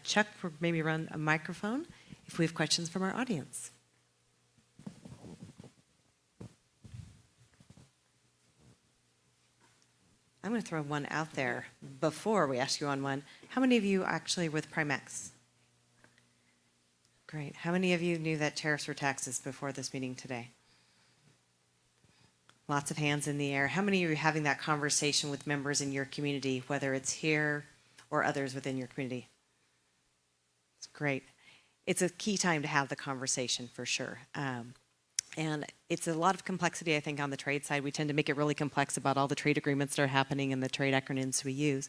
Chuck, maybe run a microphone if we have questions from our audience. I'm going to throw one out there before we ask you on one. How many of you actually with Primex? Great. How many of you knew that tariffs were taxes before this meeting today? Lots of hands in the air. How many of you are having that conversation with members in your community, whether it's here or others within your community? It's great. It's a key time to have the conversation for sure. And it's a lot of complexity, I think, on the trade side. We tend to make it really complex about all the trade agreements that are happening and the trade acronyms we use.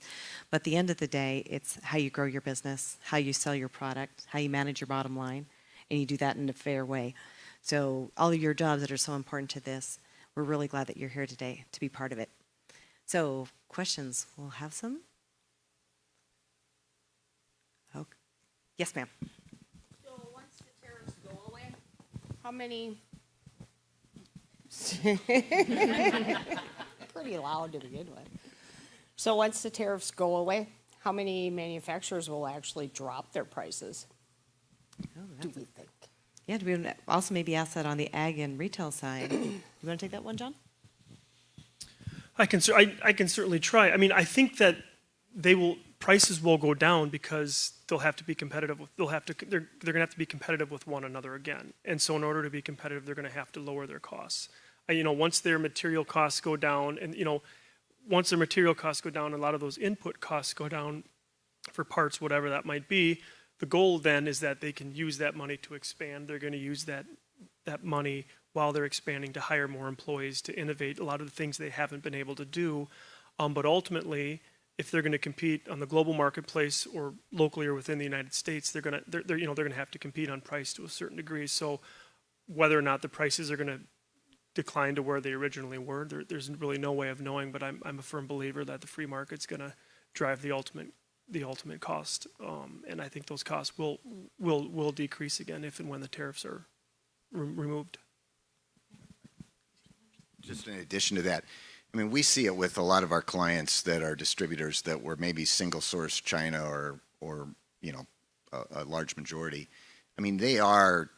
But at the end of the day, it's how you grow your business, how you sell your product, how you manage your bottom line, and you do that in a fair way. So all of your jobs that are so important to this, we're really glad that you're here today to be part of it. So questions, we'll have some. Oh, yes, ma'am. So once the tariffs go away, how many? Pretty loud to begin with. So once the tariffs go away, how many manufacturers will actually drop their prices? Do we think? Yeah, do we also maybe ask that on the ag and retail side? You want to take that one, John? I can certainly try. I mean, I think that prices will go down because they'll have to be competitive with, they're going to have to be competitive with one another again. And so in order to be competitive, they're going to have to lower their costs. Once their material costs go down, and once their material costs go down, a lot of those input costs go down for parts, whatever that might be. The goal then is that they can use that money to expand. They're going to use that money while they're expanding to hire more employees, to innovate a lot of the things they haven't been able to do. But ultimately, if they're going to compete on the global marketplace or locally or within the United States, they're going to have to compete on price to a certain degree. So whether or not the prices are going to decline to where they originally were, there's really no way of knowing. But I'm a firm believer that the free market's going to drive the ultimate cost, and I think those costs will decrease again if and when the tariffs are removed. Just in addition to that, I mean, we see it with a lot of our clients that are distributors that were maybe single source China or a large majority. I mean, they are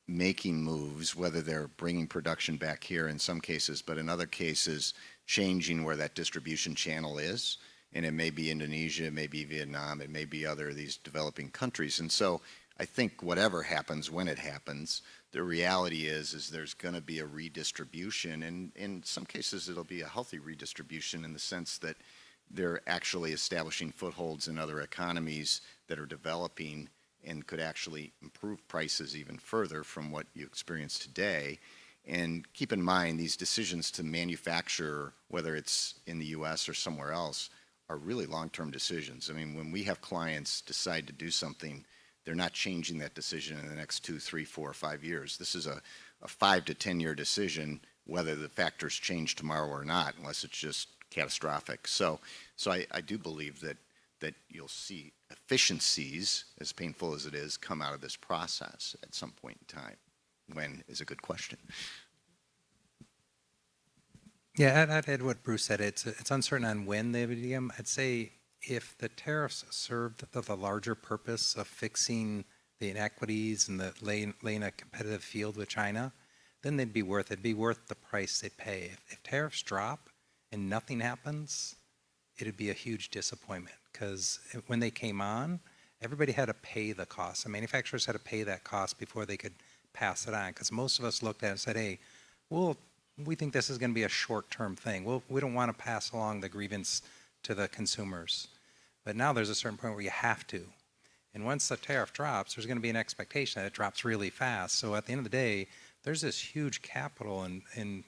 making moves, whether they're bringing production back here in some cases, but in other cases, changing where that distribution channel is. And it may be Indonesia, it may be Vietnam, it may be other of these developing countries. And so I think whatever happens, when it happens, the reality is there's going to be a redistribution. And in some cases, it'll be a healthy redistribution in the sense that they're actually establishing footholds in other economies that are developing and could actually improve prices even further from what you experience today. And keep in mind, these decisions to manufacture, whether it's in the U.S. or somewhere else, are really long-term decisions. I mean, when we have clients decide to do something, they're not changing that decision in the next 2, 3, 4, 5 years. This is a 5 to 10 year decision, whether the factors change tomorrow or not, unless it's just catastrophic. So I do believe that you'll see efficiencies, as painful as it is, come out of this process at some point in time. When is a good question. Yeah, I'd add what Bruce said. It's uncertain on when they would begin. I'd say if the tariffs served the larger purpose of fixing the inequities and laying a competitive field with China, then they'd be worth it. It'd be worth the price they pay. If tariffs drop and nothing happens, it'd be a huge disappointment because when they came on, everybody had to pay the cost. The manufacturers had to pay that cost before they could pass it on because most of us looked at it and said, hey, we think this is going to be a short-term thing. We don't want to pass along the grievance to the consumers. But now there's a certain point where you have to. And once the tariff drops, there's going to be an expectation that it drops really fast. So at the end of the day, there's this huge capital and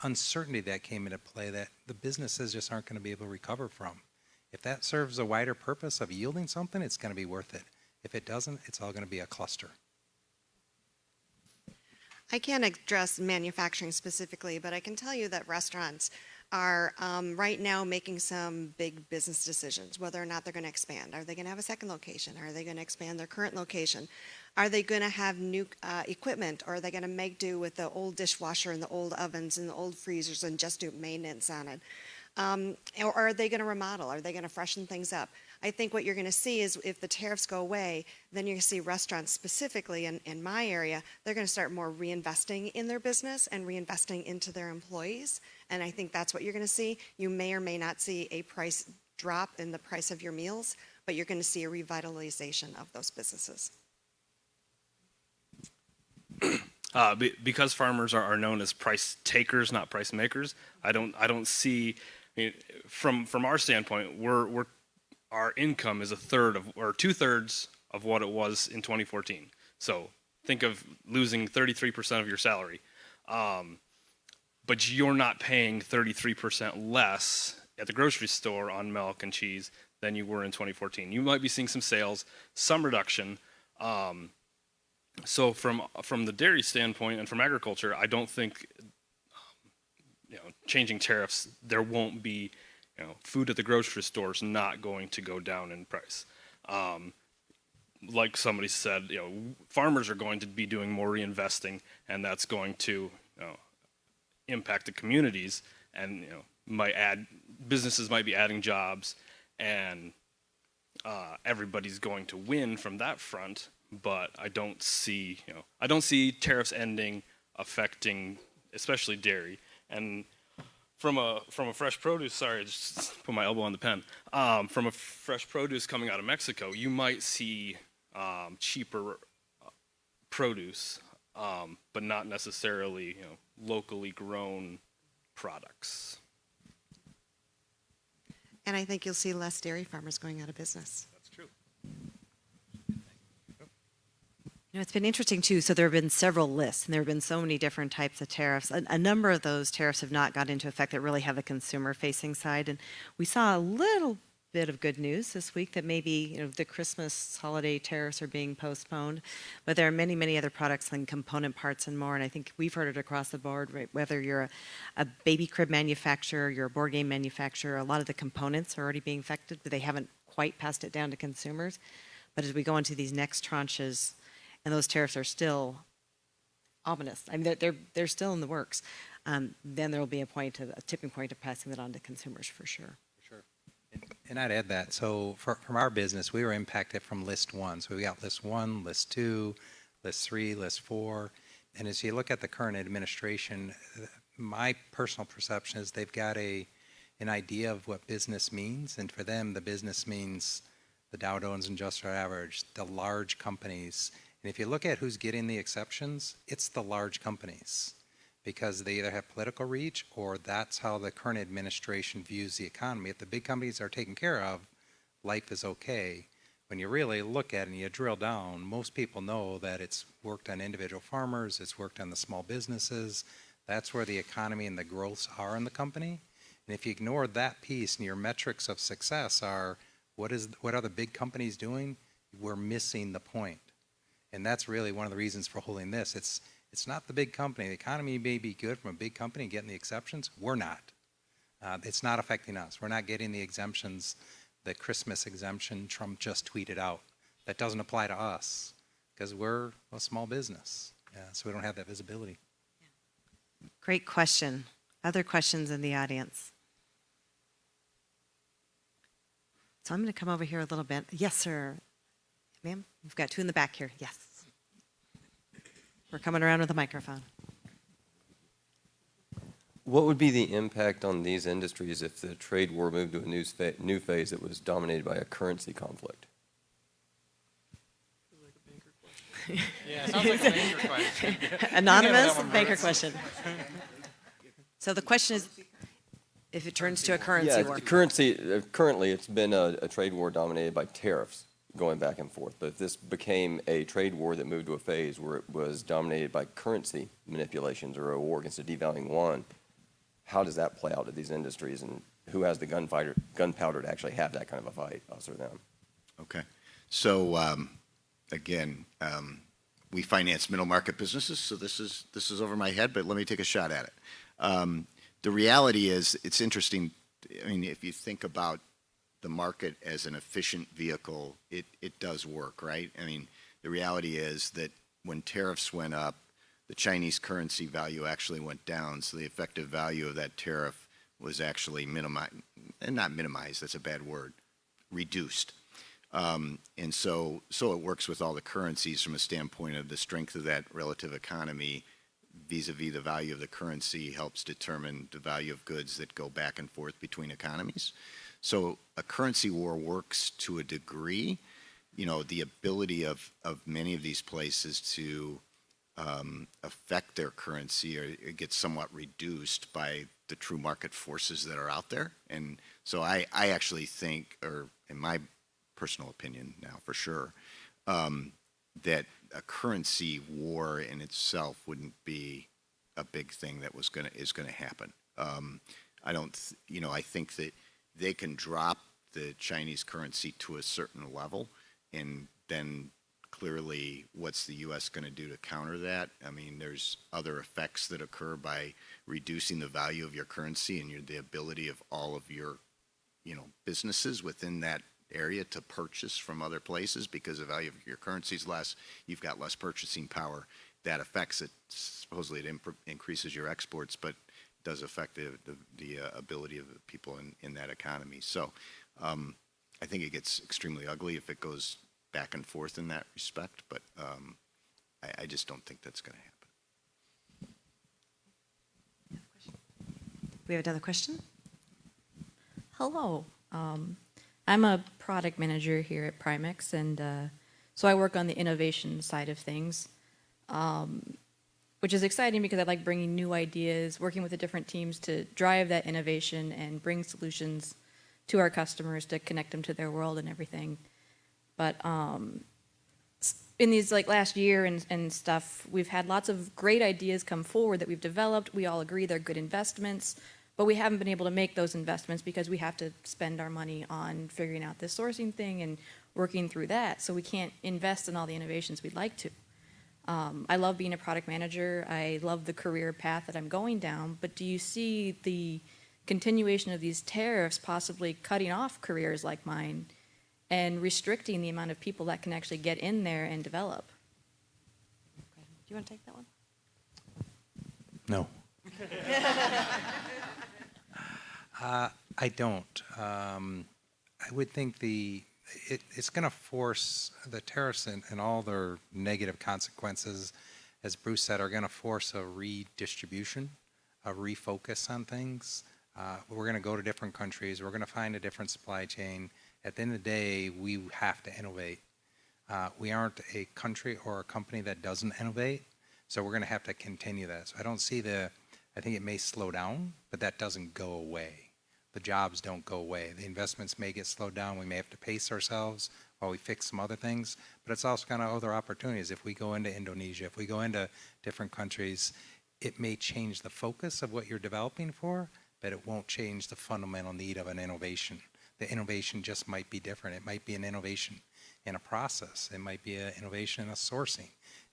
uncertainty that came into play that the businesses just aren't going to be able to recover from. If that serves a wider purpose of yielding something, it's going to be worth it. If it doesn't, it's all going to be a cluster. I can't address manufacturing specifically, but I can tell you that restaurants are right now making some big business decisions, whether or not they're going to expand. Are they going to have a second location? Are they going to expand their current location? Are they going to have new equipment, or are they going to make do with the old dishwasher and the old ovens and the old freezers and just do maintenance on it? Or are they going to remodel? Are they going to freshen things up? I think what you're going to see is if the tariffs go away, then you're going to see restaurants specifically in my area, they're going to start more reinvesting in their business and reinvesting into their employees. And I think that's what you're going to see. You may or may not see a price drop in the price of your meals, but you're going to see a revitalization of those businesses. Because farmers are known as price takers, not price makers, I don't see. I mean, from our standpoint, our income is a third of or 2/3 of what it was in 2014. So think of losing 33% of your salary, but you're not paying 33% less at the grocery store on milk and cheese than you were in 2014. You might be seeing some sales, some reduction. So from the dairy standpoint and from agriculture, I don't think changing tariffs, there won't be food at the grocery store is not going to go down in price. Like somebody said, farmers are going to be doing more reinvesting, and that's going to impact the communities, and businesses might be adding jobs, and everybody's going to win from that front. But I don't see tariffs ending, affecting especially dairy. And from a fresh produce, sorry, I just put my elbow on the pen. From a fresh produce coming out of Mexico, you might see cheaper produce, but not necessarily locally grown products. And I think you'll see less dairy farmers going out of business. That's true. It's been interesting too. So there have been several lists, and there have been so many different types of tariffs. A number of those tariffs have not got into effect that really have a consumer-facing side. And we saw a little bit of good news this week that maybe the Christmas holiday tariffs are being postponed. But there are many, many other products and component parts and more. And I think we've heard it across the board, right? Whether you're a baby crib manufacturer, you're a board game manufacturer, a lot of the components are already being affected, but they haven't quite passed it down to consumers. But as we go into these next tranches, and those tariffs are still ominous. I mean, they're still in the works. Then there will be a tipping point of passing that on to consumers for sure. Sure. And I'd add that. So from our business, we were impacted from list 1. So we got list 1, list 2, list 3, list 4. And as you look at the current administration, my personal perception is they've got an idea of what business means. And for them, the business means the Dow Jones Industrial Average, the large companies. And if you look at who's getting the exceptions, it's the large companies, because they either have political reach or that's how the current administration views the economy. If the big companies are taken care of, life is okay. When you really look at it and you drill down, most people know that it's worked on individual farmers, it's worked on the small businesses. That's where the economy and the growths are in the company. And if you ignore that piece and your metrics of success are what are the big companies doing, we're missing the point. And that's really one of the reasons for holding this. It's not the big company. The economy may be good from a big company getting the exceptions. We're not. It's not affecting us. We're not getting the exemptions, the Christmas exemption Trump just tweeted out. That doesn't apply to us because we're a small business. So we don't have that visibility. Great question. Other questions in the audience? So I'm going to come over here a little bit. Yes, sir. Ma'am, we've got two in the back here. Yes. We're coming around with a microphone. What would be the impact on these industries if the trade war moved to a new phase that was dominated by a currency conflict? Yeah, sounds like a banker question. Anonymous banker question. So the question is, if it turns to a currency war. Currently it's been a trade war dominated by tariffs going back and forth. But if this became a trade war that moved to a phase where it was dominated by currency manipulations or a war against a devaluing yuan, how does that play out to these industries, and who has the gunpowder to actually have that kind of a fight, us or them? Okay. So again, we finance middle market businesses, so this is over my head, but let me take a shot at it. The reality is, it's interesting, I mean, if you think about the market as an efficient vehicle, it does work, right? I mean, the reality is that when tariffs went up, the Chinese currency value actually went down, so the effective value of that tariff was actually minimized, and not minimized, that's a bad word, reduced. And so it works with all the currencies from a standpoint of the strength of that relative economy vis-a-vis the value of the currency helps determine the value of goods that go back and forth between economies. So a currency war works to a degree. You know, the ability of many of these places to affect their currency or it gets somewhat reduced by the true market forces that are out there. And so I actually think, or in my personal opinion now for sure, that a currency war in itself wouldn't be a big thing that is gonna happen. I don't, you know, I think that they can drop the Chinese currency to a certain level, and then clearly, what's the U.S. going to do to counter that? I mean, there's other effects that occur by reducing the value of your currency and the ability of all of your, you know, businesses within that area to purchase from other places because the value of your currency is less. You've got less purchasing power. That affects it. Supposedly, it increases your exports, but does affect the ability of the people in that economy. So I think it gets extremely ugly if it goes back and forth in that respect, but I just don't think that's going to happen. We have another question? Hello. I'm a product manager here at Primex, and so I work on the innovation side of things, which is exciting because I like bringing new ideas, working with the different teams to drive that innovation and bring solutions to our customers to connect them to their world and everything. But in these like last year and stuff, we've had lots of great ideas come forward that we've developed. We all agree they're good investments, but we haven't been able to make those investments because we have to spend our money on figuring out this sourcing thing and working through that. So we can't invest in all the innovations we'd like to. I love being a product manager. I love the career path that I'm going down, but do you see the continuation of these tariffs possibly cutting off careers like mine and restricting the amount of people that can actually get in there and develop? Okay. Do you want to take that one? No. I don't. I would think it's going to force the tariffs and all their negative consequences, as Bruce said, are going to force a redistribution, a refocus on things. We're going to go to different countries. We're going to find a different supply chain. At the end of the day, we have to innovate. We aren't a country or a company that doesn't innovate, so we're going to have to continue that. So I don't see I think it may slow down, but that doesn't go away. The jobs don't go away. The investments may get slowed down. We may have to pace ourselves while we fix some other things, but it's also kind of other opportunities. If we go into Indonesia, if we go into different countries, it may change the focus of what you're developing for, but it won't change the fundamental need of an innovation. The innovation just might be different. It might be an innovation in a process. It might be an innovation in a sourcing.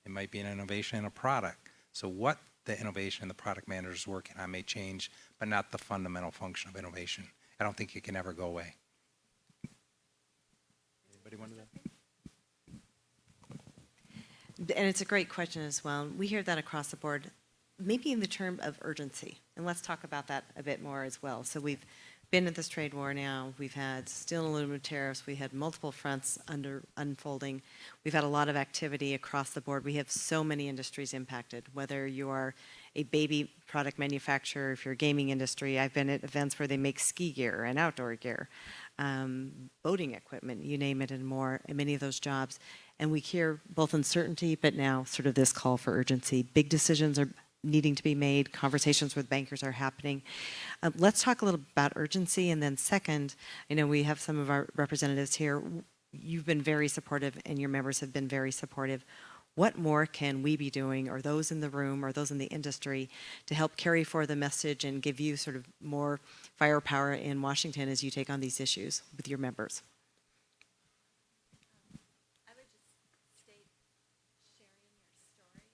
It might be an innovation in a product. So what the innovation and the product manager is working on may change, but not the fundamental function of innovation. I don't think it can ever go away. Anybody want to? And it's a great question as well. We hear that across the board, maybe in the term of urgency. And let's talk about that a bit more as well. So we've been at this trade war now. We've had steel and aluminum tariffs. We had multiple fronts unfolding. We've had a lot of activity across the board. We have so many industries impacted, whether you are a baby product manufacturer, if you're a gaming industry. I've been at events where they make ski gear and outdoor gear, boating equipment, you name it, and more, and many of those jobs. And we hear both uncertainty, but now sort of this call for urgency. Big decisions are needing to be made. Conversations with bankers are happening. Let's talk a little about urgency. And then second, I know we have some of our representatives here. You've been very supportive and your members have been very supportive. What more can we be doing, or those in the room or those in the industry, to help carry forward the message and give you sort of more firepower in Washington as you take on these issues with your members? I would just state sharing your story.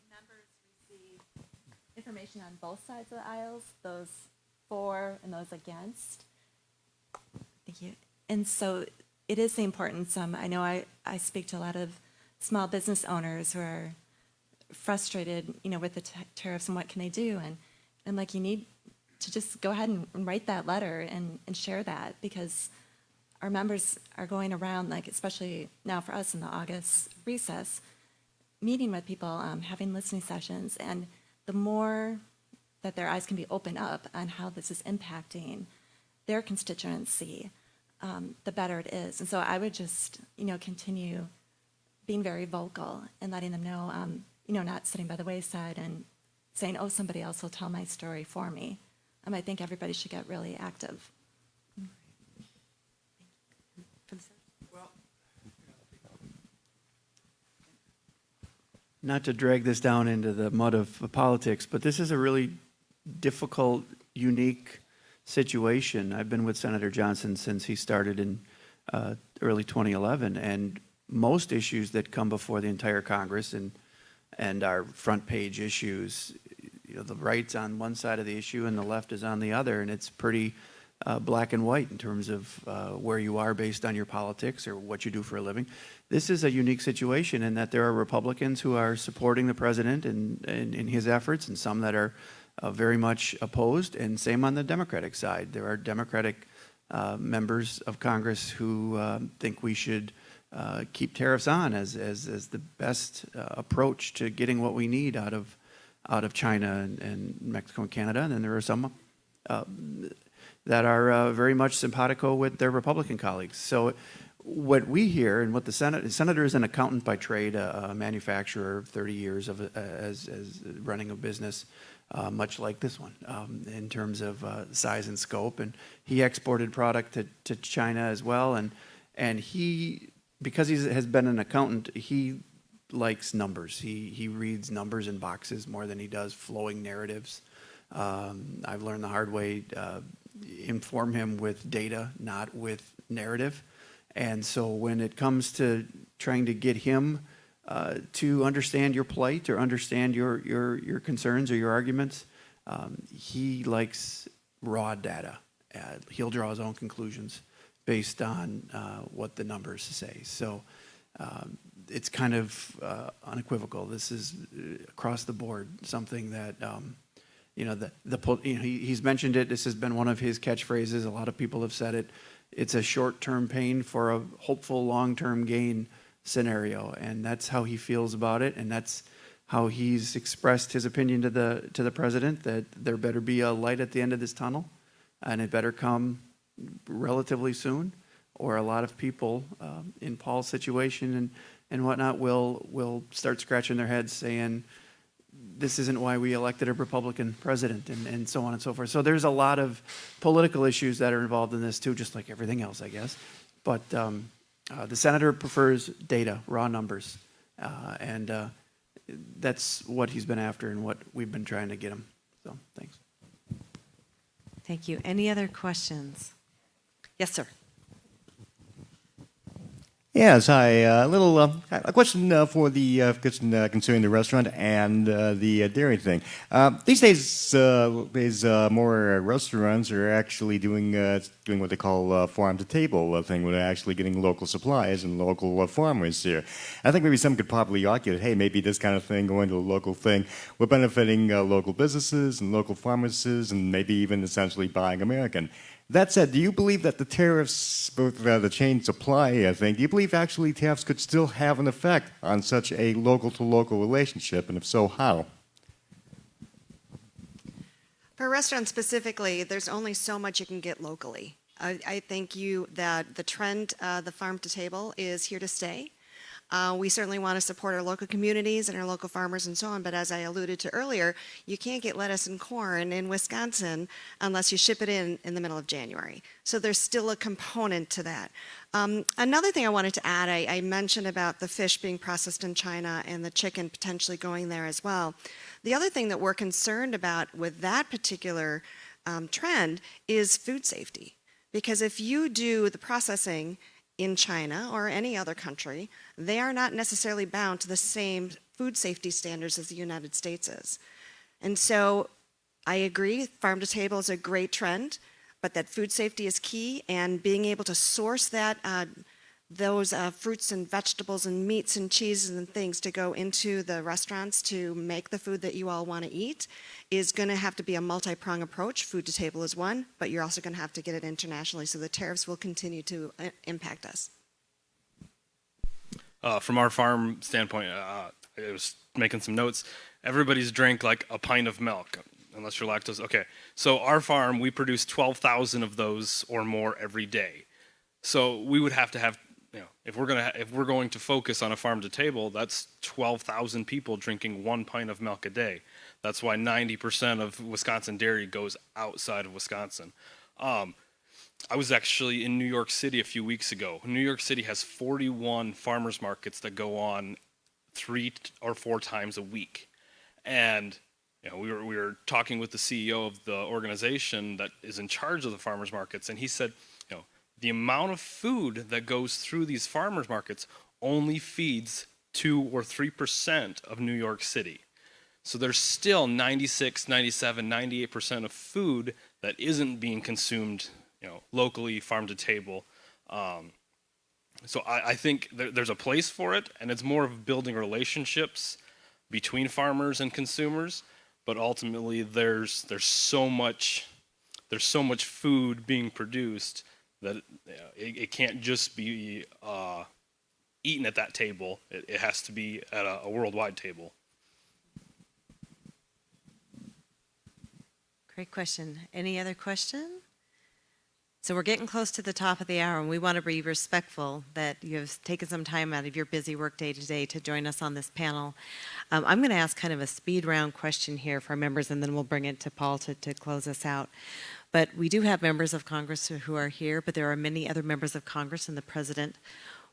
Members receive. It's information on both sides of the aisles, those for and those against. Thank you. And so it is the importance. I know I speak to a lot of small business owners who are frustrated, with the tariffs and what can they do. And like, you need to just go ahead and write that letter and share that, because our members are going around, like, especially now for us in the August recess, meeting with people, having listening sessions, and the more that their eyes can be opened up on how this is impacting their constituency, the better it is. And so I would just, continue being very vocal and letting them know, not sitting by the wayside and saying, oh, somebody else will tell my story for me. I think everybody should get really active. Not to drag this down into the mud of politics, but this is a really difficult, unique situation. I've been with Senator Johnson since he started in early 2011, and most issues that come before the entire Congress and our front page issues, the right's on one side of the issue and the left is on the other, and it's pretty black and white in terms of where you are based on your politics or what you do for a living. This is a unique situation in that there are Republicans who are supporting the president in his efforts, and some that are very much opposed, and same on the Democratic side. There are Democratic members of Congress who think we should keep tariffs on as the best approach to getting what we need out of China and Mexico and Canada. And then there are some that are very much simpatico with their Republican colleagues. So what we hear, and what the senator is an accountant by trade, a manufacturer, 30 years as running a business, much like this one, in terms of size and scope. And he exported product to China as well. And he, because he has been an accountant, he likes numbers. He reads numbers in boxes more than he does flowing narratives. I've learned the hard way, inform him with data, not with narrative. And so when it comes to trying to get him to understand your plight or understand your concerns or your arguments, he likes raw data. He'll draw his own conclusions based on what the numbers say. So it's kind of unequivocal. This is across the board something that he's mentioned it. This has been one of his catchphrases. A lot of people have said it. It's a short-term pain for a hopeful long-term gain scenario, and that's how he feels about it, and that's how he's expressed his opinion to the president, that there better be a light at the end of this tunnel, and it better come relatively soon, or a lot of people in Paul's situation and whatnot will start scratching their heads saying, this isn't why we elected a Republican president, and so on and so forth. So there's a lot of political issues that are involved in this too, just like everything else, I guess. But the senator prefers data, raw numbers, and that's what he's been after and what we've been trying to get him. So thanks. Thank you. Any other questions? Yes, sir. Yes, hi. A question for the concerning the restaurant and the dairy thing. These days, more restaurants are actually doing what they call farm to table thing, where they're actually getting local supplies and local farmers here. I think maybe some could probably argue that, hey, maybe this kind of thing, going to a local thing, we're benefiting local businesses and local pharmacists, and maybe even essentially buying American. That said, do you believe that the tariffs, both the chain supply, do you believe actually tariffs could still have an effect on such a local-to-local relationship, and if so, how? For restaurants specifically, there's only so much you can get locally. I think that the trend, the farm to table, is here to stay. We certainly want to support our local communities and our local farmers and so on, but as I alluded to earlier, you can't get lettuce and corn in Wisconsin unless you ship it in the middle of January. So there's still a component to that. Another thing I wanted to add, I mentioned about the fish being processed in China and the chicken potentially going there as well. The other thing that we're concerned about with that particular trend is food safety. Because if you do the processing in China or any other country, they are not necessarily bound to the same food safety standards as the United States is. And so I agree, farm to table is a great trend, but that food safety is key, and being able to source that those fruits and vegetables and meats and cheeses and things to go into the restaurants to make the food that you all want to eat is going to have to be a multi-prong approach. Food to table is one, but you're also going to have to get it internationally, so the tariffs will continue to impact us. From our farm standpoint, I was making some notes. Everybody's drank like a pint of milk, unless you're lactose. Okay, so our farm, we produce 12,000 of those or more every day. So we would have to have, if we're going to focus on a farm to table, that's 12,000 people drinking 1 pint of milk a day. That's why 90% of Wisconsin dairy goes outside of Wisconsin. I was actually in New York City a few weeks ago. New York City has 41 farmers markets that go on 3 or 4 times a week. And we were talking with the CEO of the organization that is in charge of the farmers markets, and he said, the amount of food that goes through these farmers markets only feeds 2 or 3% of New York City. So there's still 96, 97, 98% of food that isn't being consumed, locally, farm to table. So I think there's a place for it, and it's more of building relationships between farmers and consumers. But ultimately, there's so much food being produced that it can't just be eaten at that table. It has to be at a worldwide table. Great question. Any other question? So we're getting close to the top of the hour, and we want to be respectful that you have taken some time out of your busy workday today to join us on this panel. I'm going to ask kind of a speed round question here for our members, and then we'll bring it to Paul to close us out. But we do have members of Congress who are here, but there are many other members of Congress and the President.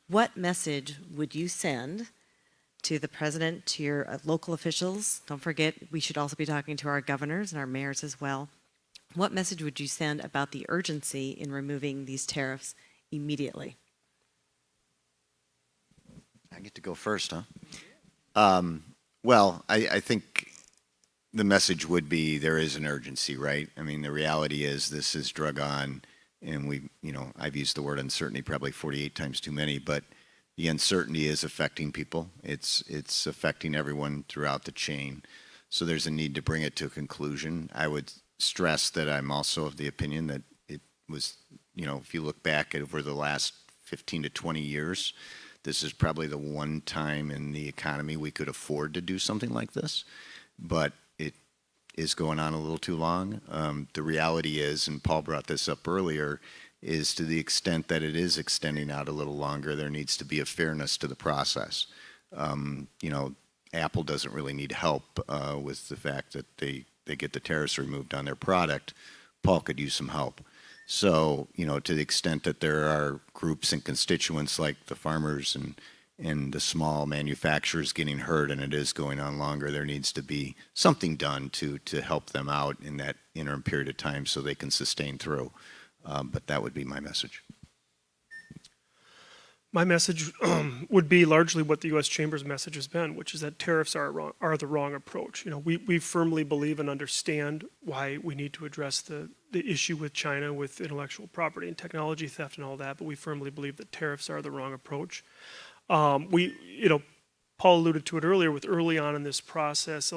What message would you send to the President, to your local officials? Don't forget, we should also be talking to our governors and our mayors as well. What message would you send about the urgency in removing these tariffs immediately? I get to go first, huh? Well, I think the message would be there is an urgency, right? I mean, the reality is this is drug on, and I've used the word uncertainty probably 48 times too many, but the uncertainty is affecting people. It's affecting everyone throughout the chain. So there's a need to bring it to a conclusion. I would stress that I'm also of the opinion that it was, if you look back over the last 15 to 20 years, this is probably the one time in the economy we could afford to do something like this. But it is going on a little too long. The reality is, and Paul brought this up earlier, is to the extent that it is extending out a little longer, there needs to be a fairness to the process. Apple doesn't really need help with the fact that they get the tariffs removed on their product. Paul could use some help. So, to the extent that there are groups and constituents like the farmers and the small manufacturers getting hurt and it is going on longer, there needs to be something done to help them out in that interim period of time so they can sustain through. But that would be my message. My message would be largely what the U.S. Chamber's message has been, which is that tariffs are the wrong approach. We firmly believe and understand why we need to address the issue with China with intellectual property and technology theft and all that, but we firmly believe that tariffs are the wrong approach. Paul alluded to it earlier with early on in this process,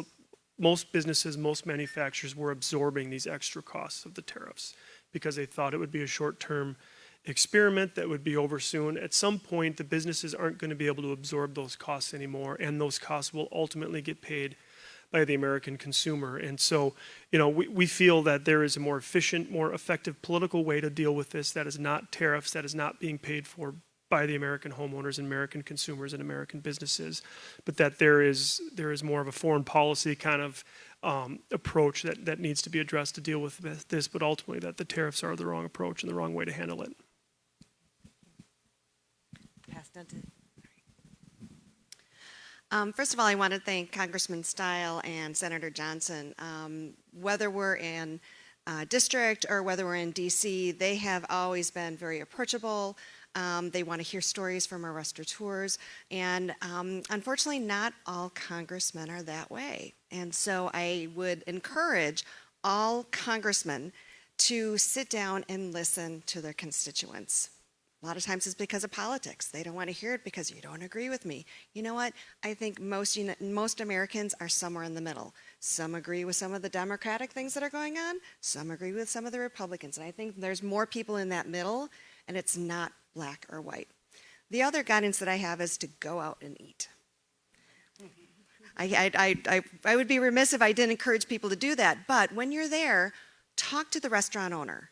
most businesses, most manufacturers were absorbing these extra costs of the tariffs because they thought it would be a short-term experiment that would be over soon. At some point, the businesses aren't going to be able to absorb those costs anymore, and those costs will ultimately get paid by the American consumer. And so, we feel that there is a more efficient, more effective political way to deal with this that is not tariffs, that is not being paid for by the American homeowners and American consumers and American businesses, but that there is more of a foreign policy kind of approach that needs to be addressed to deal with this, but ultimately that the tariffs are the wrong approach and the wrong way to handle it. First of all, I want to thank Congressman Stile and Senator Johnson. Whether we're in district or whether we're in DC, they have always been very approachable, They want to hear stories from our restaurateurs. And unfortunately, not all congressmen are that way. And so I would encourage all congressmen to sit down and listen to their constituents. A lot of times it's because of politics. They don't want to hear it because you don't agree with me. You know what? I think most Americans are somewhere in the middle. Some agree with some of the Democratic things that are going on. Some agree with some of the Republicans. And I think there's more people in that middle, and it's not black or white. The other guidance that I have is to go out and eat. I would be remiss if I didn't encourage people to do that. But when you're there, talk to the restaurant owner.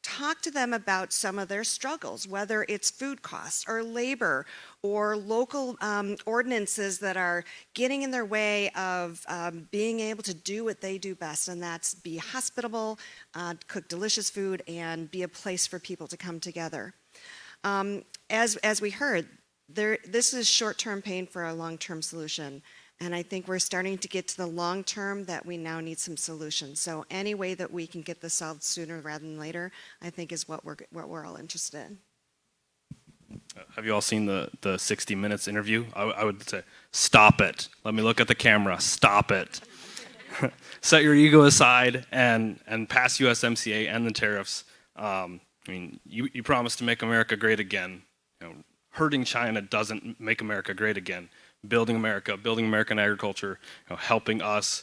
Talk to them about some of their struggles, whether it's food costs or labor or local ordinances that are getting in their way of being able to do what they do best, and that's be hospitable, cook delicious food, and be a place for people to come together. As we heard, this is short-term pain for a long-term solution. And I think we're starting to get to the long term that we now need some solutions. So any way that we can get this solved sooner rather than later, I think is what we're all interested in. Have you all seen the 60 Minutes interview? I would say, stop it. Let me look at the camera. Stop it. Set your ego aside and pass USMCA and the tariffs. I mean, you promised to make America great again. You know, hurting China doesn't make America great again. Building America, building American agriculture, you know, helping us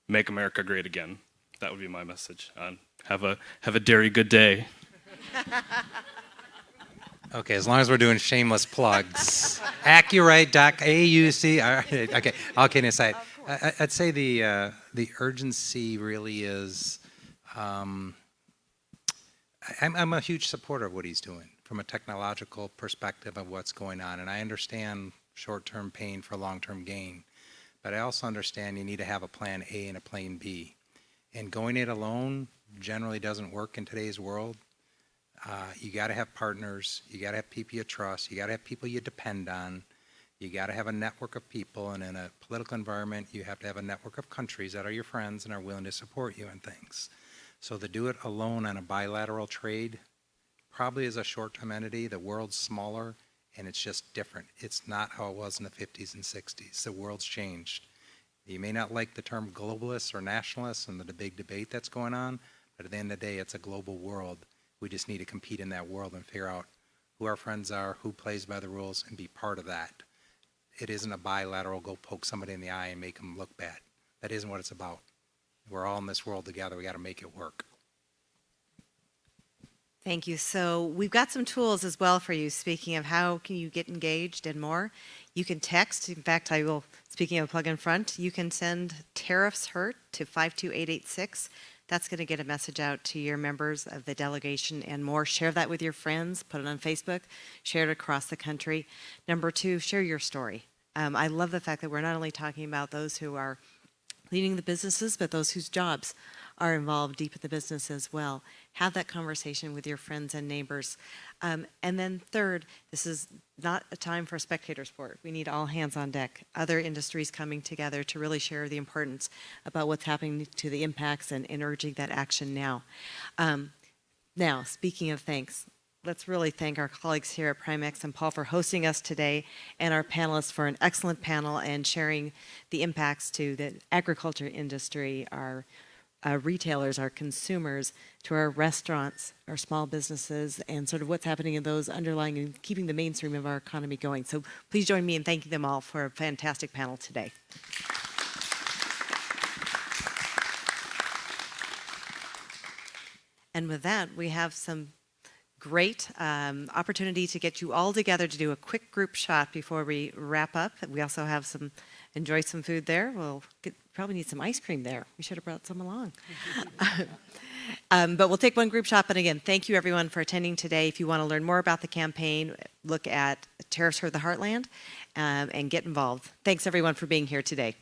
make America great again. That would be my message. Have a dairy good day. Okay, as long as we're doing shameless plugs. Accurate.auc. All right, okay, all kidding aside. I'd say the urgency really is, I'm a huge supporter of what he's doing from a technological perspective of what's going on. And I understand short-term pain for long-term gain. But I also understand you need to have a plan A and a plan B. And going it alone generally doesn't work in today's world. You got to have partners. You got to have people you trust. You got to have people you depend on. You got to have a network of people. And in a political environment, you have to have a network of countries that are your friends and are willing to support you in things. So to do it alone on a bilateral trade probably is a short-term entity. The world's smaller. And it's just different. It's not how it was in the 50s and 60s. The world's changed. You may not like the term globalists or nationalists and the big debate that's going on, but at the end of the day, it's a global world. We just need to compete in that world and figure out who our friends are, who plays by the rules, and be part of that. It isn't a bilateral go poke somebody in the eye and make them look bad. That isn't what it's about. We're all in this world together. We got to make it work. Thank you. So we've got some tools as well for you. Speaking of how can you get engaged and more, you can text. In fact, I will, speaking of plug in front, you can send Tariffs Hurt to 52886. That's going to get a message out to your members of the delegation and more. Share that with your friends. Put it on Facebook. Share it across the country. Number two, share your story. I love the fact that we're not only talking about those who are leading the businesses, but those whose jobs are involved deep in the business as well. Have that conversation with your friends and neighbors. And then third, this is not a time for a spectator sport. We need all hands on deck. Other industries coming together to really share the importance about what's happening to the impacts and urging that action now. Now, speaking of thanks, let's really thank our colleagues here at Primex and Paul for hosting us today, and our panelists for an excellent panel and sharing the impacts to the agriculture industry, our retailers, our consumers, to our restaurants, our small businesses, and sort of what's happening in those underlying and keeping the mainstream of our economy going. So please join me in thanking them all for a fantastic panel today. And with that, we have some great opportunity to get you all together to do a quick group shot before we wrap up. We also have enjoy some food there. We'll probably need some ice cream there. We should have brought some along. But we'll take one group shot. But again, thank you everyone for attending today. If you want to learn more about the campaign, look at Tariffs for the Heartland and get involved. Thanks everyone for being here today.